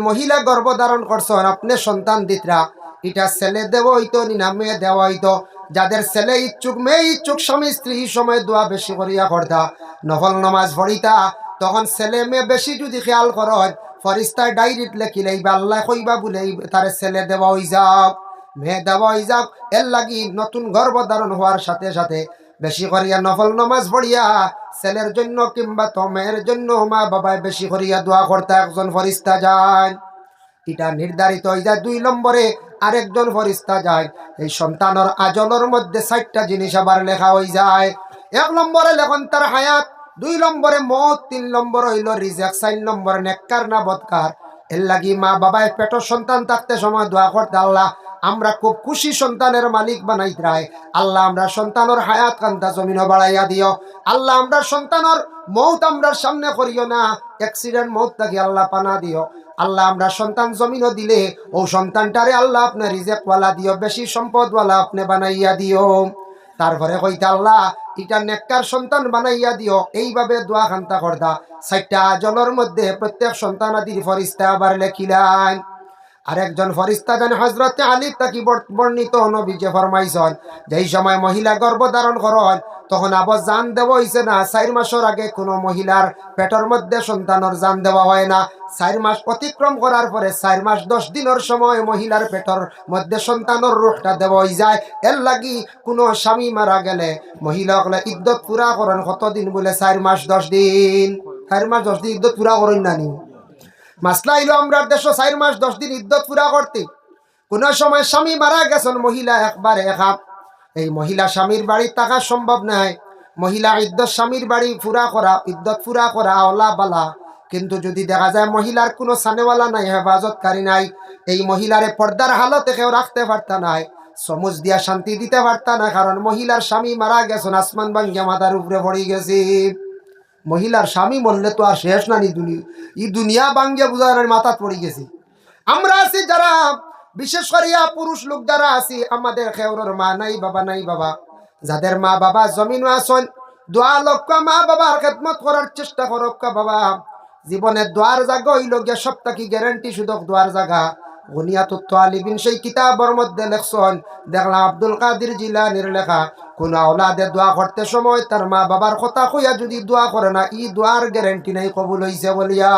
মহিলা গর্ভধারণ করছেন আপনি সন্তান দিতরা, এটা ছেলে দেব হইতো না মেয়ে দেওয়া হইতো। যাদের ছেলে ইচ্ছুক মেয়ে ইচ্ছুক স্বামী স্ত্রী এই সময় দোয়া বেশি করিয়া করতা, নফল নামাজ পড়িতা। তখন ছেলে মেয়ে বেশি যদি খেয়াল করেন ফরিস্তায় ডাইরেক্ট লেখিলেইবা আল্লাহ কইবা বলে তারে ছেলে দেওয়া হই যাও মেয়ে দেওয়া হই যাও। এর লাগি নতুন গর্ভধারণ হওয়ার সাথে সাথে বেশি করিয়া নফল নামাজ পড়িয়া ছেলের জন্য কিংবা তো মেয়ের জন্য মা বাবায় বেশি করিয়া দোয়া করতে একজন ফরিস্তা যায়। এটা নির্ধারিত হয়ে যায়। 2 নম্বরে আরেকজন ফরিস্তা যায়। এই সন্তানের আজলের মধ্যে 4টা জিনিস আবার লেখা হয়ে যায়। 1 নম্বরে লেখন তার হায়াত, 2 নম্বরে মত, 3 নম্বর হইল রিজেক, 4 নম্বরে নেককার না বদকার। এর লাগি মা বাবায় পেটের সন্তান থাকতে সময় দোয়া করতে আল্লাহ আমরা খুব খুশি সন্তানের মালিক বানাইতে রায়। আল্লাহ আমরা সন্তানের হায়াত কান্তা জমিন বাড়াইয়া দিও। আল্লাহ আমরা সন্তানের মৌত আমরা সামনে করিও না, অ্যাক্সিডেন্ট মৌত থাকি আল্লাহ পানা দিও। আল্লাহ আমরা সন্তান জমিনও দিলে ও সন্তানটারে আল্লাহ আপনার রিজেকওয়ালা দিও, বেশি সম্পদওয়ালা আপনি বানাইয়া দিও। তারপরে কইতা আল্লাহ এটা নেককার সন্তান বানাইয়া দিও। এইভাবে দোয়া খান্তা করদা 4টা আজলের মধ্যে প্রত্যেক সন্তান আদির ফরিস্তা আবার লেখিলেন। আরেকজন ফরিস্তা যেন হযরতে আলী তাকি বর্ণিত নবীজি ফরমাইছেন যেই সময় মহিলা গর্ভধারণ করেন তখন আবার জান দেওয়া হইছে না। 4 মাসের আগে কোনো মহিলার পেটের মধ্যে সন্তানের জান দেওয়া হয় না। 4 মাস অতিক্রম করার পরে 4 মাস 10 দিনের সময় মহিলার পেটের মধ্যে সন্তানের রূহটা দেওয়া হয়ে যায়। এর লাগি কোনো স্বামী মারা গেলে মহিলা হলে ইদ্যত পুরা করেন কতদিন বলে 4 মাস 10 দিন। 4 মাস 10 দিন ইদ্যত পুরা করেন না নি? মাসলা হইল আমরা দেশে 4 মাস 10 দিন ইদ্যত পুরা করতে। কোন সময় স্বামী মারা গেছেন মহিলা একবারে একাপ, এই মহিলা স্বামীর বাড়ি থাকা সম্ভব নয়। মহিলা ইদ্যত স্বামীর বাড়ি পুরা করা, ইদ্যত পুরা করা আওলা বালা। কিন্তু যদি দেখা যায় মহিলার কোনো সানেওয়ালা নাই, হেফাজতকারী নাই, এই মহিলারে পর্দার হালতে কেউ রাখতে পারতা নাই, সমুজ দিয়া শান্তি দিতে পারতা না। কারণ মহিলার স্বামী মারা গেছেন, আসমান ভাঙ্গিয়া মাথার উপরে পড়ে গেছে। মহিলার স্বামী মরলে তো আর শেষ না, ই দুনিয়া ভাঙ্গিয়া বুঝার মাথা পড়ে গেছে। আমরা আছি যারা বিশেষ করিয়া পুরুষ লোক যারা আছি, আমাদের খেউরের মা নাই বাবা নাই বাবা, যাদের মা বাবা জমিনও আসন দোয়া লক্ষ্য মা বাবার খেদমত করার চেষ্টা করক বাবা। জীবনে দোয়ার জায়গা হইল গিয়া সপ্তাহ কি গ্যারান্টি সুদক দোয়ার জায়গা। বুনিয়াতুত তালিবিন সেই কিতাবের মধ্যে লেখছেন, দেখলাম আব্দুল কাদের জিলানীর লেখা কোন আওলাদে দোয়া করতে সময় তার মা বাবার কথা কইয়া যদি দোয়া করে না, ই দোয়ার গ্যারান্টি নাই কবুল হইছে বলিয়া।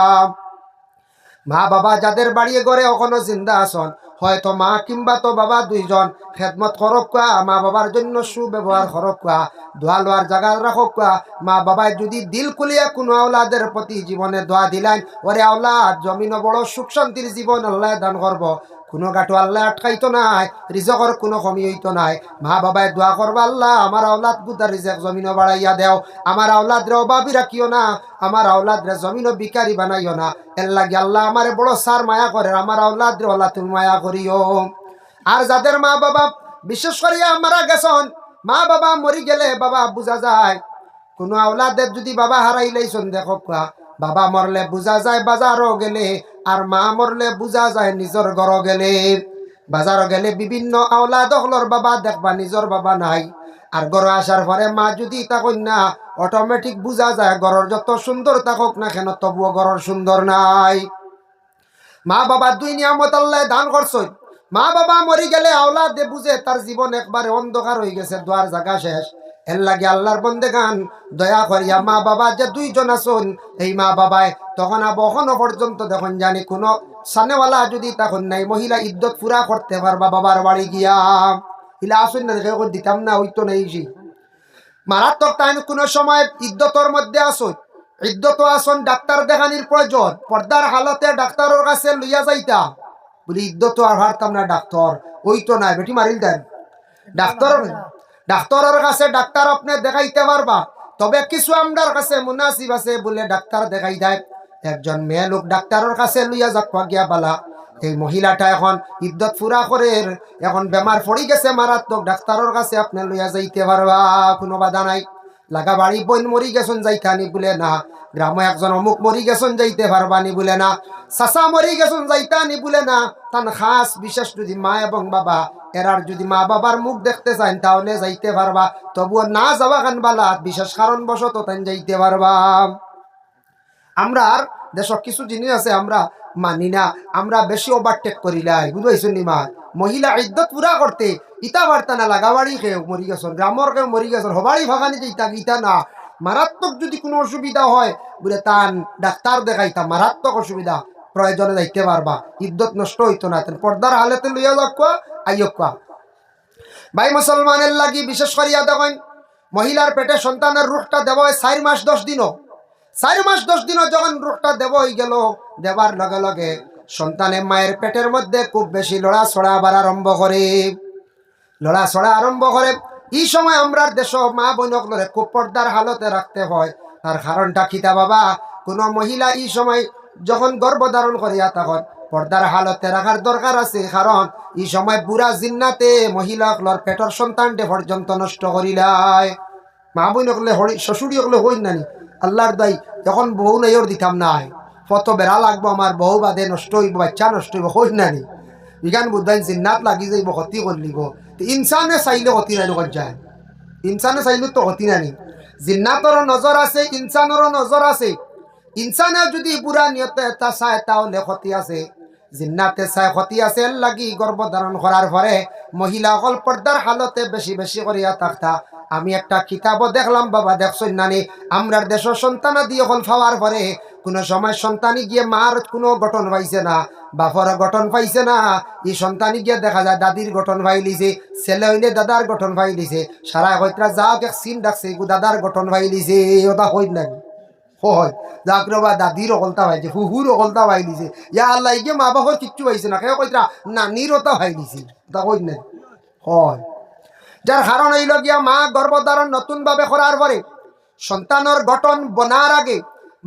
মা বাবা যাদের বাড়ি ঘরে এখনো জিন্দা আছেন, হয়তো মা কিংবা তো বাবা দুইজন খেদমত করক কোয়া, মা বাবার জন্য সুব্যবহার করক কোয়া, দোয়া লোয়ার জায়গা রাখক কোয়া। মা বাবায় যদি দিল খুলিয়া কোনো আওলাদের প্রতি জীবনে দোয়া দিলেন, ওরে আওলাদ জমিন বড় সুখ শান্তির জীবন আল্লাহ দান করব, কোনো গাটো আল্লাহ আটকাইতো নাই, রিজকর কোনো কমি হইতো নাই। মা বাবায় দোয়া করবা আল্লাহ আমার আওলাদ বুদার রিজক জমিনও বাড়াইয়া দেও, আমার আওলাদ রে অভাবী রাখিও না, আমার আওলাদ রে জমিনও বিকারি বানাইও না। এর লাগে আল্লাহ আমারে বড় সার মায়া করে, আমার আওলাদ রে আল্লাহ তুমি মায়া করিও। আর যাদের মা বাবা বিশেষ করিয়া মারা গেছেন, মা বাবা মরি গেলে বাবা বুঝা যায়। কোনো আওলাদের যদি বাবা হারাইলেইছন দেখো বাবা মরলে বুঝা যায় বাজারও গেলে, আর মা মরলে বুঝা যায় নিজের ঘর গেলে। বাজারও গেলে বিভিন্ন আওলাদ হলর বাবা দেখবা নিজের বাবা নাই, আর ঘরে আসার পরে মা যদি থাকুন না অটোমেটিক বুঝা যায় ঘরের যত সুন্দর থাকুক না কেন তবুও ঘরের সুন্দর নাই। মা বাবা 2 নিয়ামত আল্লাহ দান করছেন। মা বাবা মরি গেলে আওলাদে বুঝে তার জীবন একবারে অন্ধকার হয়ে গেছে, দোয়ার জায়গা শেষ। এর লাগে আল্লাহর বন্দেগান দয়া করিয়া মা বাবা যে 2 জন আছেন, এই মা বাবায় তখন এখনো পর্যন্ত দেখুন জানি কোনো সানেওয়ালা যদি তখন নাই, মহিলা ইদ্যত পুরা করতে পারবা বাবার বাড়ি গিয়া। ইলা আসুন না দিতাম না হইতো না। এই মারাত্মক তাই কোনো সময় ইদ্যতর মধ্যে আসুন, ইদ্যত আসন ডাক্তার দেখানির প্রয়োজন, পর্দার হালতে ডাক্তারের কাছে লইয়া যাইতা বলি ইদ্যত আর হারতাম না, ডাক্তার ওই তো নাই বেটি মারিল দেন। ডাক্তারের কাছে ডাক্তার আপনি দেখাইতে পারবা, তবে কিছু আমরার কাছে মুনাসিব আছে বলে ডাক্তার দেখাই দেয়। একজন মেয়ে লোক ডাক্তারের কাছে লইয়া যাক গিয়া বালা, এই মহিলাটা এখন ইদ্যত পুরা করে এখন বেমার পড়ি গেছে মারাত্মক, ডাক্তারের কাছে আপনি লইয়া যাইতে পারবা, কোনো বাধা নাই। লাগা বাড়ি বোন মরি গেছেন যাইতানি বলে না, গ্রামে একজন অমুক মরি গেছেন যাইতে পারবানি বলে না, চাচা মরি গেছেন যাইতানি বলে না। তান খাস বিশেষ যদি মা এবং বাবা এরার যদি মা বাবার মুখ দেখতে চান তাহলে যাইতে পারবা, তবুও না যাওয়া খান বালা বিশেষ কারণবশত তাই যাইতে পারবা। আমরা দেশ কিছু জিনিস আছে আমরা মানি না, আমরা বেশি ওভারটেক করিলাই, বুঝাইছো নি মা? মহিলা ইদ্যত পুরা করতে ইটা বার্তা না লাগাবাড়ি কেউ মরি গেছেন, গ্রামর কেউ মরি গেছেন, হবাড়ি ভাগানি যে ইটা না। মারাত্মক যদি কোনো অসুবিধা হয় বলে তান ডাক্তার দেখাইতা, মারাত্মক অসুবিধা প্রয়োজনে যাইতে পারবা, ইদ্যত নষ্ট হইতো না। পর্দার হালেতে লইয়া যাক কোয়া আইয়ক কোয়া। ভাই মুসলমানের লাগি বিশেষ করিয়া দেখেন, মহিলার পেটে সন্তানের রূপটা দেওয়া হয় 4 মাস 10 দিনও। 4 মাস 10 দিনও যখন রূপটা দেব হয়ে গেল, দেবার লগে লগে সন্তানের মায়ের পেটের মধ্যে খুব বেশি লড়াছড়া আবার আরম্ভ করে, লড়াছড়া আরম্ভ করে। এই সময় আমরা দেশ মা বোনগুলোরে খুব পর্দার হালতে রাখতে হয়। তার কারণটা খিতা বাবা, কোনো মহিলা এই সময় যখন গর্ভধারণ করিয়া তখন পর্দার হালতে রাখার দরকার আছে। কারণ এই সময় বুড়া জিন্নাতে মহিলাগুলোর পেটের সন্তানটে পর্যন্ত নষ্ট করিলায়। মা বোনগুলো শ্বশুরি ওগুলো হই নানি আল্লাহর দায়ী, যখন বউ নেই দিতাম নাই, কত বেড়া লাগবো আমার বউ বাদে নষ্ট হইব, বাচ্চা নষ্ট হইব, হই নানি বিজ্ঞান বুদ্ধান জিন্নাত লাগি যাইব, ক্ষতি করলিব। ইনসানে চাইলে ক্ষতি নাই যায়, ইনসানে চাইলে তো ক্ষতি নানি। জিন্নাতরও নজর আছে, ইনসানেরও নজর আছে। ইনসানে যদি বুড়া নিয়তে এটা চায় তাহলে ক্ষতি আছে, জিন্নাতে চায় ক্ষতি আছে। এর লাগি গর্ভধারণ করার পরে মহিলা অকল পর্দার হালতে বেশি বেশি করিয়া থাকতা। আমি একটা কিতাবও দেখলাম বাবা, দেখছই নানি, আমরার দেশের সন্তানাদি অকল পাওয়ার পরে কোনো সময় সন্তানি গিয়ে মার কোনো গঠন পাইছে না, বাপর গঠন পাইছে না। এই সন্তানি গিয়ে দেখা যায় দাদির গঠন পাই লিছে, ছেলে হইলে দাদার গঠন পাই লিছে। সারা হইতরা যাক এক সিন ডাকছে দাদার গঠন পাই লিছে, ওটা হই না হয় যাক রবা দাদির অকলতা পাইছে, হুহুর অকলতা পাই লিছে। ইয়া আল্লাহ গিয়ে মা বাপর কিচ্ছু পাইছে না, কেউ কইতরা নানির ওটা পাই লিছে, ওটা হই না হয়। যার কারণ হইল গিয়া মা গর্ভধারণ নতুন ভাবে করার পরে সন্তানের গঠন বনার আগে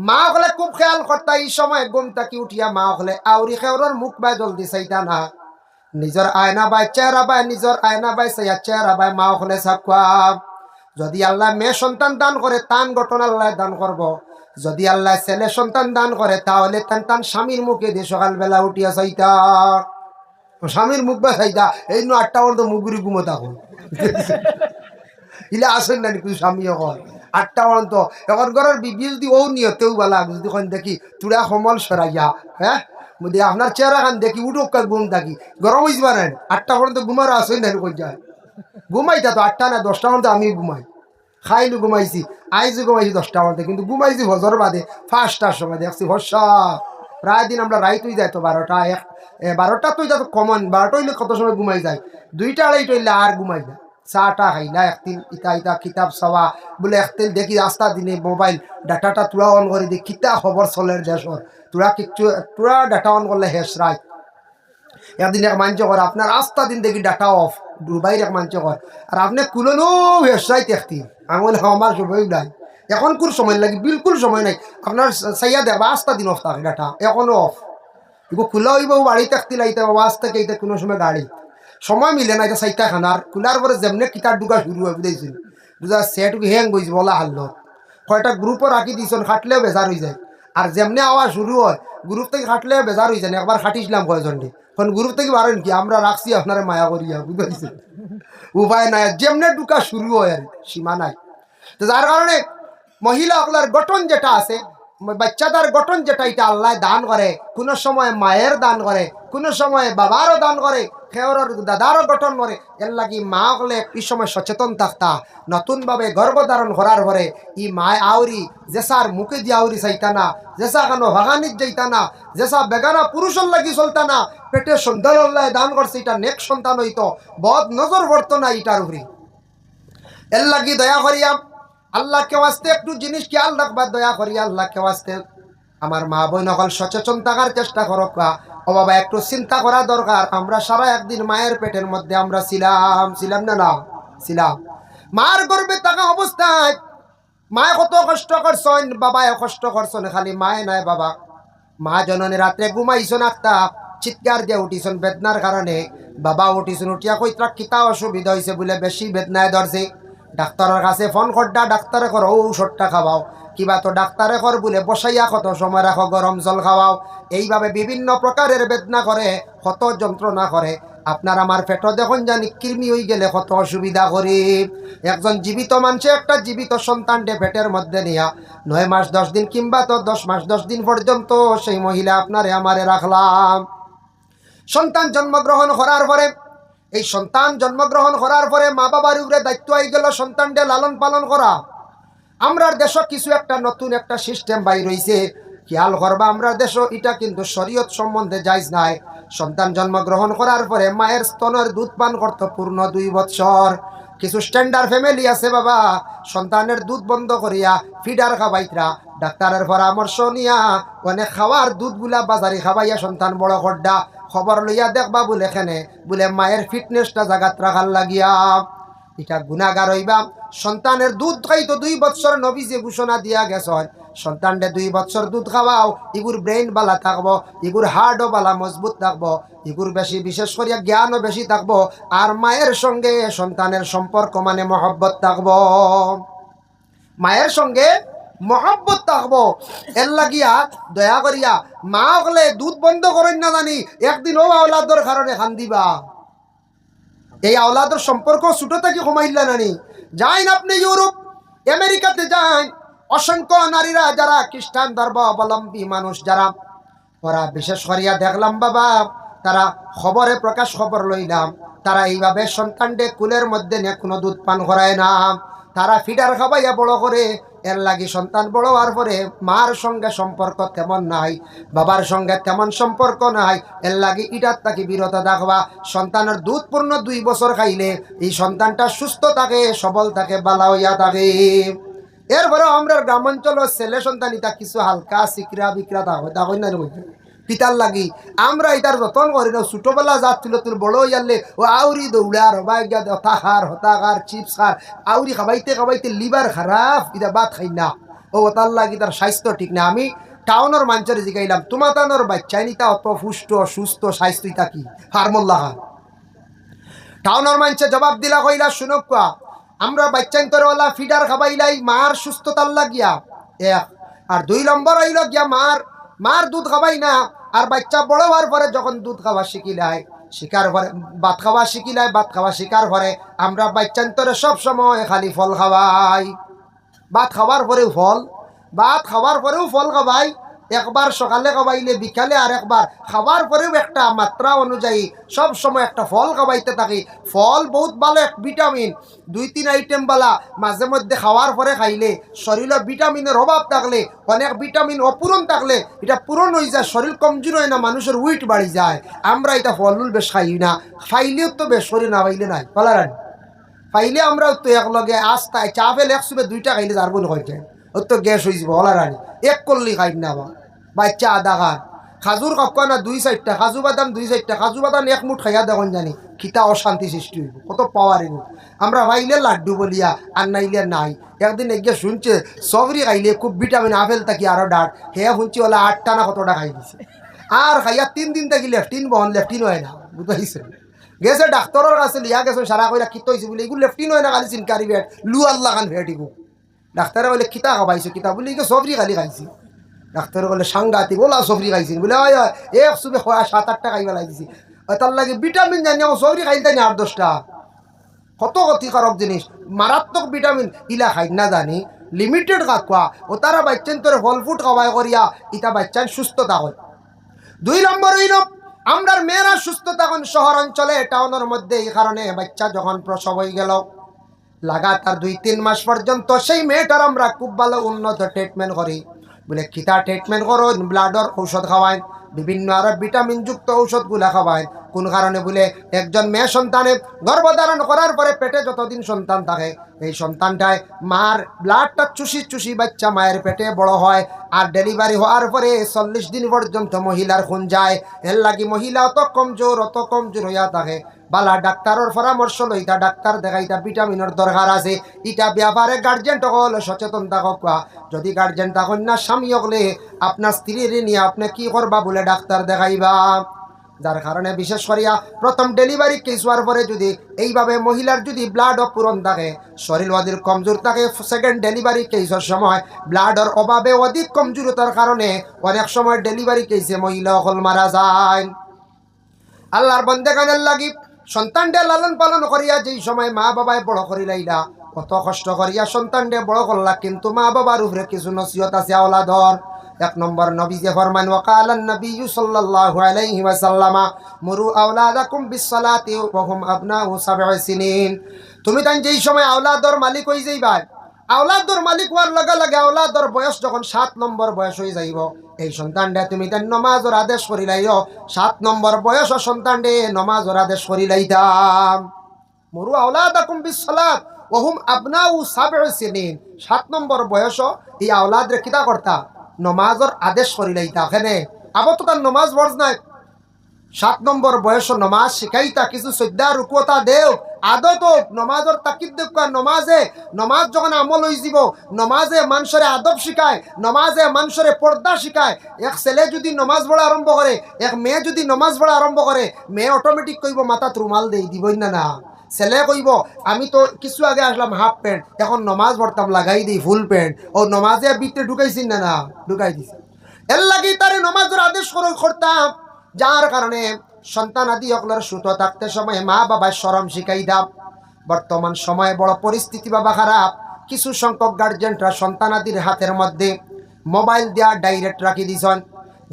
মা হলে খুব খেয়াল করতা। এই সময় ঘুম থাকি উঠিয়া মা হলে আউরি খেওরের মুখ বাই জলদি চাইতা না, নিজের আয়না বাই চেহারা বাই, নিজের আয়না বাই চাইয়া চেহারা বাই মা হলে চাকুয়া। যদি আল্লাহ মেয়ে সন্তান দান করে তান গঠন আল্লাহ দান করব, যদি আল্লাহ ছেলে সন্তান দান করে তাহলে তান তান স্বামীর মুখে দিয়ে সকালবেলা উঠিয়া চাইতা, স্বামীর মুখ বা চাইতা। এই 8টা পর্যন্ত মুগুরি ঘুমো থাকুন ইলে আসেন না কিছু স্বামী এখন 8টা পর্যন্ত। এখন ঘরের বিবি যদি ও নিয়তেও বলা যদি দেখি তুরা সমল সরাইয়া, হ্যাঁ আপনার চেহারা খান দেখি উঠো ঘুম থাকি গরম হয়েছি পারেন 8টা পর্যন্ত ঘুমার আসেন না কই যায় ঘুমাইতা তো 8টা না 10টা পর্যন্ত আমি ঘুমাই, খাইলু ঘুমাইছি, আইজু ঘুমাইছি 10টা পর্যন্ত, কিন্তু ঘুমাইছি হজর বাদে 5টার সময় দেখছি হর্ষা। প্রায় দিন আমরা রাইত হয়ে যাই তো 12টা 12টা তো এটা তো কমন, 12টা হইলে কত সময় ঘুমাই যায়, 2টা 2:30 হইলে আর ঘুমাই যায়। চাটা খাইলা একদিন ইটা ইটা কিতাব চাওয়া বলে একদিন দেখি রাস্তা দিনে মোবাইল ডাটাটা তোরা অন করে দি কিতা খবর চলের দেশর, তোরা কিচ্ছু তোরা ডাটা অন করলে হেস রায়। একদিন এক মাঞ্চ কর আপনার রাস্তা দিন দেখি ডাটা অফ ডুবাইর এক মাঞ্চ কর, আর আপনি কুলনো হেস রাইত একদিন আঙুল আমার সময় নাই, এখন কোন সময় লাগে বিলকুল সময় নাই। আপনার চাইয়া দেখবা রাস্তা দিন অফ থাকে ডাটা এখনো অফ, এগুলো খোলা হইব বাড়িতে থাকতে লাইতে আওয়াজ থেকে এইটা কোনো সময় গাড়ি সময় মিলে না। এটা চাইটা খানার খোলার পরে যেমনি কিতার ঢুকা শুরু হয় বুঝাইছিল, বুঝা সেট হ্যাং বইছি বলা হারল কয়টা গ্রুপও রাখি দিয়েছেন, খাটলেও বেজার হয়ে যায়। আর যেমনি আওয়াজ শুরু হয় গ্রুপ থেকে খাটলেও বেজার হয়ে যায়। একবার খাটিছিলাম কয়জন এখন গ্রুপ থেকে বারেন কি আমরা রাখছি আপনারা মায়া করিয়া বুঝাইছে, উপায় নাই যেমনি ঢুকা শুরু হয় আর সীমা নাই। তো যার কারণে মহিলা আপনার গঠন যেটা আছে, বাচ্চাদার গঠন যেটা এটা আল্লাহ দান করে, কোনো সময় মায়ের দান করে, কোনো সময় বাবারও দান করে, খেওরের দাদারও গঠন করে। এর লাগি মা হলে এই সময় সচেতন থাকতা। নতুনভাবে গর্ভধারণ করার পরে ই মায় আউরি জেসার মুখে দিয়ে আউরি চাইতা না, জেসা কেন ভাগানিত যাইতা না, জেসা বেগানা পুরুষের লাগি চলতা না। পেটে সন্তান আল্লাহ দান করছে, এটা নেক সন্তান হইতো, বদ নজর পড়তো না এটার উপরে। এর লাগি দয়া করিয়া আল্লাহকে ওয়াস্তে একটু জিনিস খেয়াল রাখবা, দয়া করি আল্লাহকে ওয়াস্তে আমার মা বোন সকল সচেতন থাকার চেষ্টা করো। ও বাবা একটু চিন্তা করা দরকার। আমরা সারা একদিন মায়ের পেটের মধ্যে আমরা ছিলাম না না ছিলাম, মার গর্ভে থাকা অবস্থায় মায় কত কষ্ট করছেন, বাবায় কষ্ট করছেন, খালি মায় নাই বাবা। মা জননী রাত্রে ঘুমাইছেন একটা চিৎকার দিয়ে উঠিছেন বেদনার কারণে, বাবা উঠিছেন উঠিয়া কইত্রা কিতা অসুবিধা হয়েছে বলে বেশি বেদনায় ধরছে। ডাক্তারের কাছে ফোন করডা, ডাক্তারে কর ঔষধটা খাওয়াও, কিবা তো ডাক্তারে কর বলে বসাইয়া কত সময় রাখো, গরম জল খাওয়াও। এইভাবে বিভিন্ন প্রকারের বেদনা করে, কত যন্ত্রণা করে। আপনার আমার পেট দেখুন জানি কৃমি হয়ে গেলে কত অসুবিধা করি। একজন জীবিত মানুষে একটা জীবিত সন্তানকে পেটের মধ্যে নিয়া 9 মাস 10 দিন কিংবা তো 10 মাস 10 দিন পর্যন্ত সেই মহিলা আপনারে আমারে রাখলাম। সন্তান জন্মগ্রহণ করার পরে এই সন্তান জন্মগ্রহণ করার পরে মা বাবার উপরে দায়িত্ব হয়ে গেল সন্তানকে লালন পালন করা। আমরার দেশ কিছু একটা নতুন একটা সিস্টেম বাইর হইছে, খেয়াল করবা আমরার দেশ এটা কিন্তু শরীয়ত সম্বন্ধে জায়েজ নাই। সন্তান জন্মগ্রহণ করার পরে মায়ের স্তনের দুধ পান করতে পূর্ণ 2 বছর। কিছু স্ট্যান্ডার্ড ফ্যামিলি আছে বাবা, সন্তানের দুধ বন্ধ করিয়া ফিডার খাবাইতরা ডাক্তারের পরামর্শ নিয়া অনেক খাওয়ার দুধগুলা বাজারে খাবাইয়া সন্তান বড় করডা। খবর লইয়া দেখবা বলে এখানে বলে মায়ের ফিটনেসটা জাগাত রাখার লাগিয়া এটা গুনাহগার হইবা। সন্তানের দুধ খাইতো 2 বছর, নবী যে ঘোষণা দিয়া গেছেন সন্তানকে 2 বছর দুধ খাওয়াও, ইগুর ব্রেইন বালা থাকবো, ইগুর হার্টও বালা মজবুত থাকবো, ইগুর বেশি বিশেষ করিয়া জ্ঞানও বেশি থাকবো, আর মায়ের সঙ্গে সন্তানের সম্পর্ক মানে মহব্বত থাকবো, মায়ের সঙ্গে মহব্বত থাকবো। এর লাগিয়া দয়া করিয়া মা হলে দুধ বন্ধ করেন না জানি একদিন ও আওলাদর কারণে খান দিবা। এই আওলাদর সম্পর্ক ছোট থেকে কমাইলা নানি। যাইন আপনি ইউরোপ আমেরিকাতে যান, অসংখ্য নারীরা যারা খ্রিস্টান ধর্মাবলম্বী মানুষ যারা, ওরা বিশেষ করিয়া দেখলাম বাবা, তারা খবরে প্রকাশ খবর লইলাম, তারা এইভাবে সন্তানকে কুলের মধ্যে নিয়ে কোনো দুধ পান করায় না, তারা ফিডার খাবাইয়া বড় করে। এর লাগি সন্তান বড় হওয়ার পরে মার সঙ্গে সম্পর্ক তেমন নাই, বাবার সঙ্গে তেমন সম্পর্ক নাই। এর লাগি ইটার তাকে বিরত থাকবা। সন্তানের দুধ পূর্ণ 2 বছর খাইলে এই সন্তানটা সুস্থ থাকে, সবল থাকে, বালা হইয়া থাকে। এরপরে আমরা গ্রামাঞ্চল ছেলে সন্তান ইটা কিছু হালকা সিকরা বিকরা থাকে না পিতার লাগি আমরা এটার যতন করি না। ছোটবেলা যাত তুল বড় হইয়ালে ও আউরি দৌড়ার হতাখার চিপস খার আউরি খাবাইতে খাবাইতে লিভার খারাপ, এটা বাদ খাই না। ও তার লাগি তার স্বাস্থ্য ঠিক না। আমি টাউনের মানুষের জিগাইলাম তোমার টাউনের বাচ্চাই নিতা অত পুষ্ট সুস্থ স্বাস্থ্য ইতা কি হারমোল্লা খান। টাউনের মানুষে জবাব দিলা কইলা শুনক কোয়া আমরা বাচ্চাইন তোরওয়ালা ফিডার খাবাইলাই মার সুস্থতার লাগিয়া এক, আর 2 নম্বর হইল গিয়া মার দুধ খাবাই না। আর বাচ্চা বড় হওয়ার পরে যখন দুধ খাওয়া শিখিলায় শিকার পরে ভাত খাওয়া শিখিলায়, ভাত খাওয়া শিকার পরে আমরা বাচ্চান্তরে সব সময় খালি ফল খাওয়াই। ভাত খাওয়ার পরেও ফল, ভাত খাওয়ার পরেও ফল খাওয়াই। একবার সকালে খাওয়াইলে বিকালে, আর একবার খাওয়ার পরেও একটা মাত্রা অনুযায়ী সব সময় একটা ফল খাওয়াইতে থাকি। ফল বহুত ভালো এক ভিটামিন, 2-3 আইটেম বালা মাঝে মধ্যে খাওয়ার পরে খাইলে শরীরে ভিটামিনের অভাব থাকলে, অনেক ভিটামিন অপূরণ থাকলে এটা পূরণ হয়ে যায়, শরীর কমজোর হয় না, মানুষের ওয়েট বাড়ি যায়। আমরা এটা ফলমূল বেশ খাই না, খাইলেও তো বেশ শরীর না পাইলে নাই পালারানি পাইলে আমরাও তো একলগে আস্তায় চা ফেলে 100-2টা খাইলে যার বোন হয়ে যায়, ও তো গ্যাস হয়ে যাবো হলারানি। এক করলেই খাই না বা বাচ্চা আধা খান, খাজুর কাপকা না 2-4টা, কাজু বাদাম 2-4টা, কাজু বাদাম 1 মুঠ খাইয়া দেখুন জানি খিতা অশান্তি সৃষ্টি হইব, কত পাওয়ার এগুলো। আমরা খাইলে লাড্ডু বলিয়া আর নাইলে নাই। একদিন এগিয়ে শুনছে সবরি খাইলে খুব ভিটামিন, আপেল থাকি আরো ডাট, হে শুনছি ওলা 8টা না কতটা খাই দিছে। আর খাইয়া 3 দিন থাকি লেফটিন বহন, লেফটিন হয় না, বুঝতে গেছে ডাক্তারের কাছে লিয়া গেছে, সারা কইরা কিত হয়েছে বলে এগুলো লেফটিন হয় না, খালি চিনকারি ভেট লু আল্লাহ খান ভেটিব। ডাক্তারে বলে কিতা খাবাইছো, কিতা বলে সবরি খালি খাইছি। ডাক্তার বলে সাংঘাতিক, ওলা সবরি খাইছি বলে 1 সুবে 7-8টা খাইবা লাগিয়েছি। তার লাগে ভিটামিন জানি সবরি খাইতে না 8-10টা, কত ক্ষতিকারক জিনিস, মারাত্মক ভিটামিন ইলা খাই না জানি লিমিটেড খাওয়া। ও তারা বাচ্চান তোর ফল ফুট খাওয়াই করিয়া ইটা বাচ্চান সুস্থ থাকুন। 2 নম্বর হইল আমরার মেয়েরা সুস্থ থাকুন শহর অঞ্চলে, টাউনের মধ্যে। এই কারণে বাচ্চা যখন প্রসব হয়ে গেল লাগাতার 2-3 মাস পর্যন্ত সেই মেয়েটার আমরা খুব ভালো উন্নত ট্রিটমেন্ট করি। বলে কিতা ট্রিটমেন্ট করো, ব্লাডর ঔষধ খাওয়ায়, বিভিন্ন আরো ভিটামিন যুক্ত ঔষধগুলা খাওয়ায়। কোন কারণে বলে একজন মেয়ে সন্তানে গর্ভধারণ করার পরে পেটে যতদিন সন্তান থাকে এই সন্তানটায় মার ব্লাডটা চুষি চুষি বাচ্চা মায়ের পেটে বড় হয়। আর ডেলিভারি হওয়ার পরে 40 দিন পর্যন্ত মহিলার খুন যায়। এর লাগি মহিলা অত কমজোর হইয়া থাকে। বালা ডাক্তারের পরামর্শ লইতা, ডাক্তার দেখাইতা, ভিটামিনের দরকার আছে। ইটা ব্যাপারে গার্জেন হল সচেতন থাকক। যদি গার্জেন থাকুন না স্বামী হলে আপনার স্ত্রীর নিয়ে আপনি কি করবা বলে ডাক্তার দেখাইবা। যার কারণে বিশেষ করিয়া প্রথম ডেলিভারি কেস হওয়ার পরে যদি এইভাবে মহিলার যদি ব্লাড অপূরণ থাকে, শরীর অধিক কমজোর থাকে, সেকেন্ড ডেলিভারি কেসের সময় ব্লাডের অভাবে অধিক কমজোরতার কারণে অনেক সময় ডেলিভারি কেসে মহিলা হল মারা যায়। আল্লাহর বন্দেগানের লাগি সন্তানটা লালন পালন করিয়া যেই সময় মা বাবায় বড় করি লাইলা, কত কষ্ট করিয়া সন্তানটা বড় করলা, কিন্তু মা বাবার উপরে কিছু নসিহত আছে আওলাদর। এক নম্বর নবীজি ফরমান ওয়াকালান নবী সাল্লাল্লাহু আলাইহি ওয়াসাল্লাম মুরু আওলাদাকুম বিসসালাতি ওয়া হুম আবনাউ সাব'i সিনিন। তুমি তাই যেই সময় আওলাদর মালিক হই যাইবা, আওলাদর মালিক হওয়ার লগে লগে আওলাদর বয়স যখন 7 নম্বর বয়স হয়ে যাইব, এই সন্তানটা তুমি তাই নমাজের আদেশ করিলাইও। 7 নম্বর বয়স সন্তানটে নমাজের আদেশ করিলাইতাম। মুরু আওলাদাকুম বিসসালাত ওয়া হুম আবনাউ সাব'i সিনিন। 7 নম্বর বয়স এই আওলাদরে কিতা করতা, নমাজের আদেশ করিলাইতা। এখানে আবার তো তার নমাজ বর্জ নাই, 7 নম্বর বয়স নমাজ শিখাইতা, কিছু শ্রদ্ধা রুকুতা দেও, আদত নমাজের তাকিদ দেখ। নমাজ যখন আমল হয়ে যাব, নমাজে মানুষের আদব শিখায়, নমাজে মানুষের পর্দা শিখায়। এক ছেলে যদি নমাজ পড়া আরম্ভ করে, এক মেয়ে যদি নমাজ পড়া আরম্ভ করে, মেয়ে অটোমেটিক কইব মাথাত রুমাল দেই দিবই না না। ছেলে কইব আমি তো কিছু আগে আসলাম হাফ প্যান্ট, এখন নমাজ পড়তাম লাগাই দিই ফুল প্যান্ট। ও নমাজে ভিতরে ঢুকাইছি না না, ঢুকাই দিছি। এর লাগি তারে নমাজের আদেশ করতাম, যার কারণে সন্তান আদি অকলের সুত থাকতে সময় মা বাবার শরম শিখাই দাও। বর্তমান সময়ে বড় পরিস্থিতি বাবা খারাপ। কিছু সংখ্যক গার্জেনরা সন্তান আদির হাতের মধ্যে মোবাইল দেওয়া ডাইরেক্ট রাখি দিছেন।